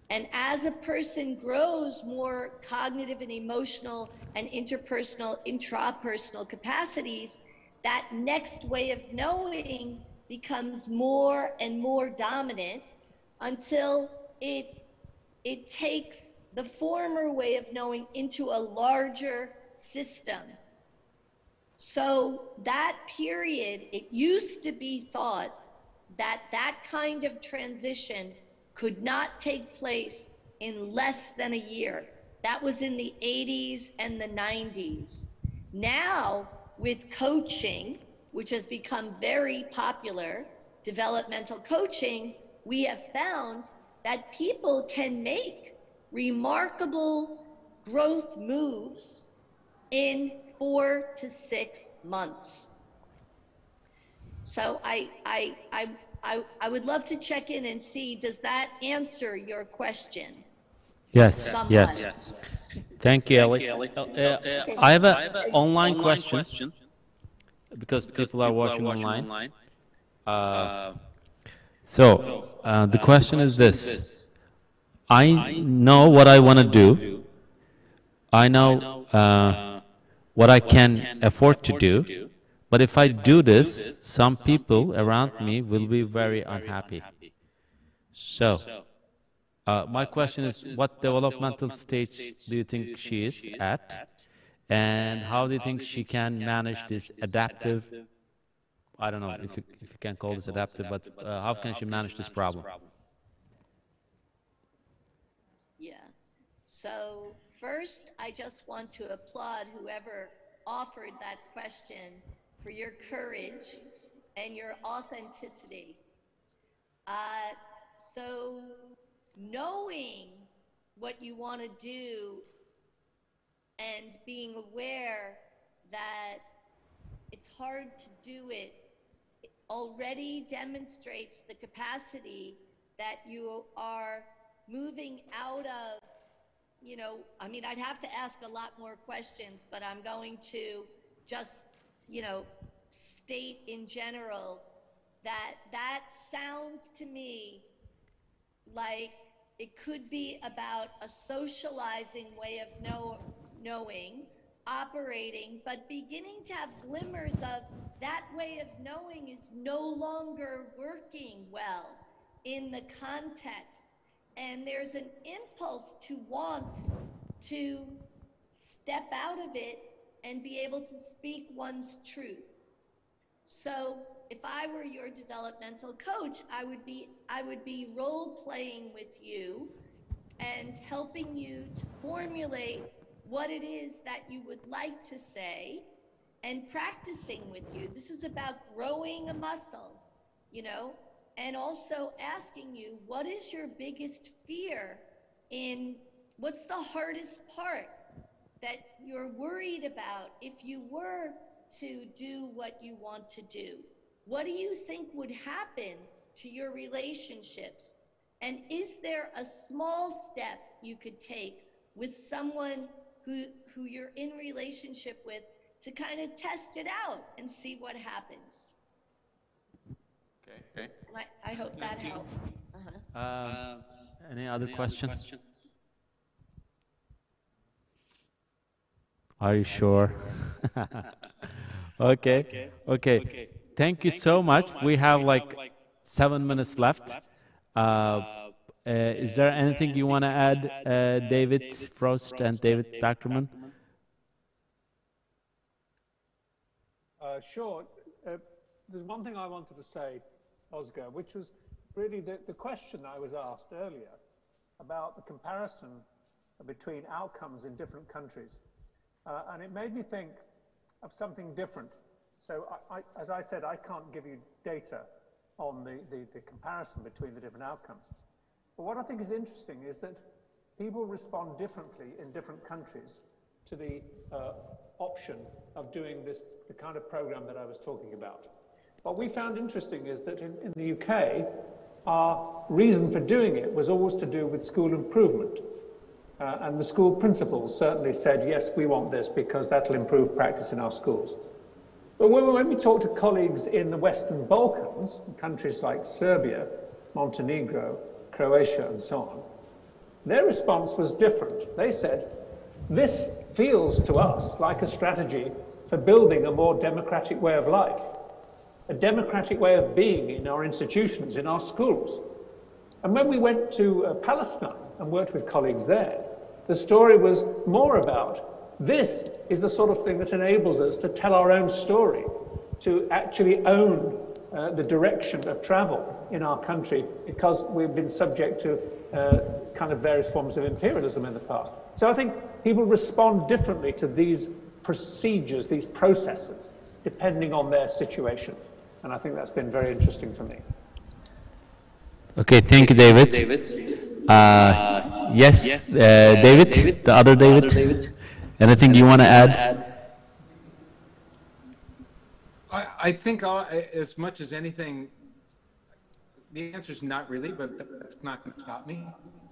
And as a person grows more cognitive and emotional and interpersonal, intrapersonal capacities, that next way of knowing becomes more and more dominant until it takes the former way of knowing into a larger system. So that period, it used to be thought that that kind of transition could not take place in less than a year. That was in the 80s and the 90s. Now, with coaching, which has become very popular, developmental coaching, we have found that people can make remarkable growth moves in 4 to 6 months. So I would love to check in and see, does that answer your question? Yes, Somewhat? yes. Thank you, Ellie. I have an online question because people are watching online. So the question is this. I know what I want to do. I know what I can afford to do. But if I do this, some people around me will be very unhappy. So, my question is, what developmental stage do you think she is at? And how do you think she can manage this adaptive, I don't know if you can call this adaptive, but how can she manage this problem? Yeah. So first, I just want to applaud whoever offered that question for your courage and your authenticity. So knowing what you want to do and being aware that it's hard to do it already demonstrates the capacity that you are moving out of, you know, I mean, I'd have to ask a lot more questions, but I'm going to just, you know, state in general that that sounds to me like it could be about a socializing way of knowing, operating, but beginning to have glimmers of that way of knowing is no longer working well in the context. And there's an impulse to want to step out of it and be able to speak one's truth. So if I were your developmental coach, I would be role-playing with you and helping you to formulate what it is that you would like to say and practicing with you. This is about growing a muscle, you know, and also asking you, what is your biggest fear in, what's the hardest part that you're worried about if you were to do what you want to do? What do you think would happen to your relationships? And is there a small step you could take with someone who you're in relationship with to kind of test it out and see what happens? Okay. I hope that helped. Any other questions? Are you sure? Okay. Thank you so much. We have like 7 minutes left. Is there anything you want to add, David Frost and David DOCKTERMAN? Sure. There's one thing I wanted to say, Özgür, which was really the question I was asked earlier about the comparison between outcomes in different countries. And it made me think of something different. So as I said, I can't give you data on the comparison between the different outcomes. But what I think is interesting is that people respond differently in different countries to the option of doing this, the kind of program that I was talking about. What we found interesting is that in the UK, our reason for doing it was always to do with school improvement. And the school principals certainly said, yes, we want this because that'll improve practice in our schools. But when we talk to colleagues in the Western Balkans, countries like Serbia, Montenegro, Croatia, and so on, their response was different. They said, this feels to us like a strategy for building a more democratic way of life, a democratic way of being in our institutions, in our schools. And when we went to Palestine and worked with colleagues there, the story was more about this is the sort of thing that enables us to tell our own story, to actually own the direction of travel in our country, because we've been subject to kind of various forms of imperialism in the past. So I think people respond differently to these procedures, these processes, depending on their situation. And I think that's been very interesting for me. Okay, thank you, David. Yes, David, the other David. Anything you want to add? I think as much as anything, the answer is not really, but that's not going to stop me.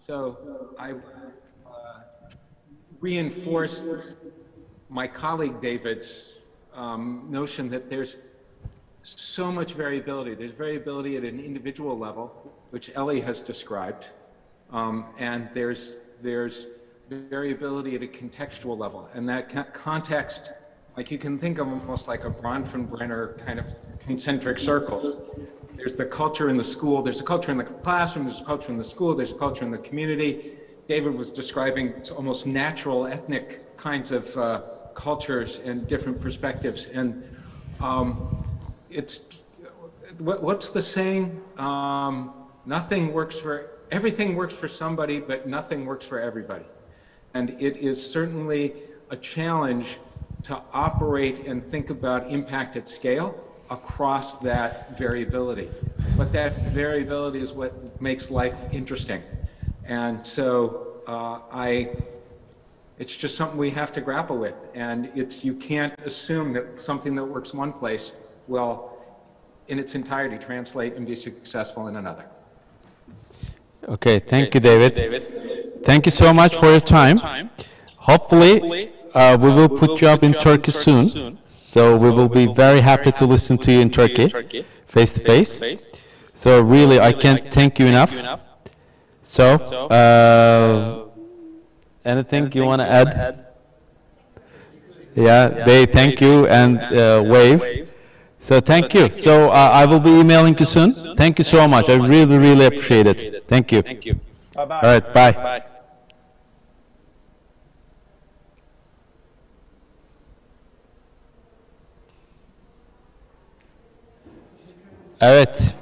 So I reinforced my colleague David's notion that there's so much variability. There's variability at an individual level, which ELLIE has described, and there's variability at a contextual level. And that context, like you can think of almost like a Bronfenbrenner kind of concentric circles. There's the culture in the school, there's a culture in the classroom, there's a culture in the school, there's a culture in the community. David was describing almost natural ethnic kinds of cultures and different perspectives. And what's the saying? Everything works for somebody, but nothing works for everybody. And it is certainly a challenge to operate and think about impact at scale across that variability. But that variability is what makes life interesting. And so it's just something we have to grapple with. And you can't assume that something that works one place will, in its entirety, translate and be successful in another. Okay, thank you, David. Thank you so much for your time. Hopefully, we will put you up in Turkey soon. So we will be very happy to listen to you in Turkey, face to face. So really, I can't thank you enough. So, anything you want to add? Yeah, they thank you and wave. So thank you. So I will be emailing you soon. Thank you so much. I really, really appreciate it. Thank you. Bye-bye. All right, bye. Evet,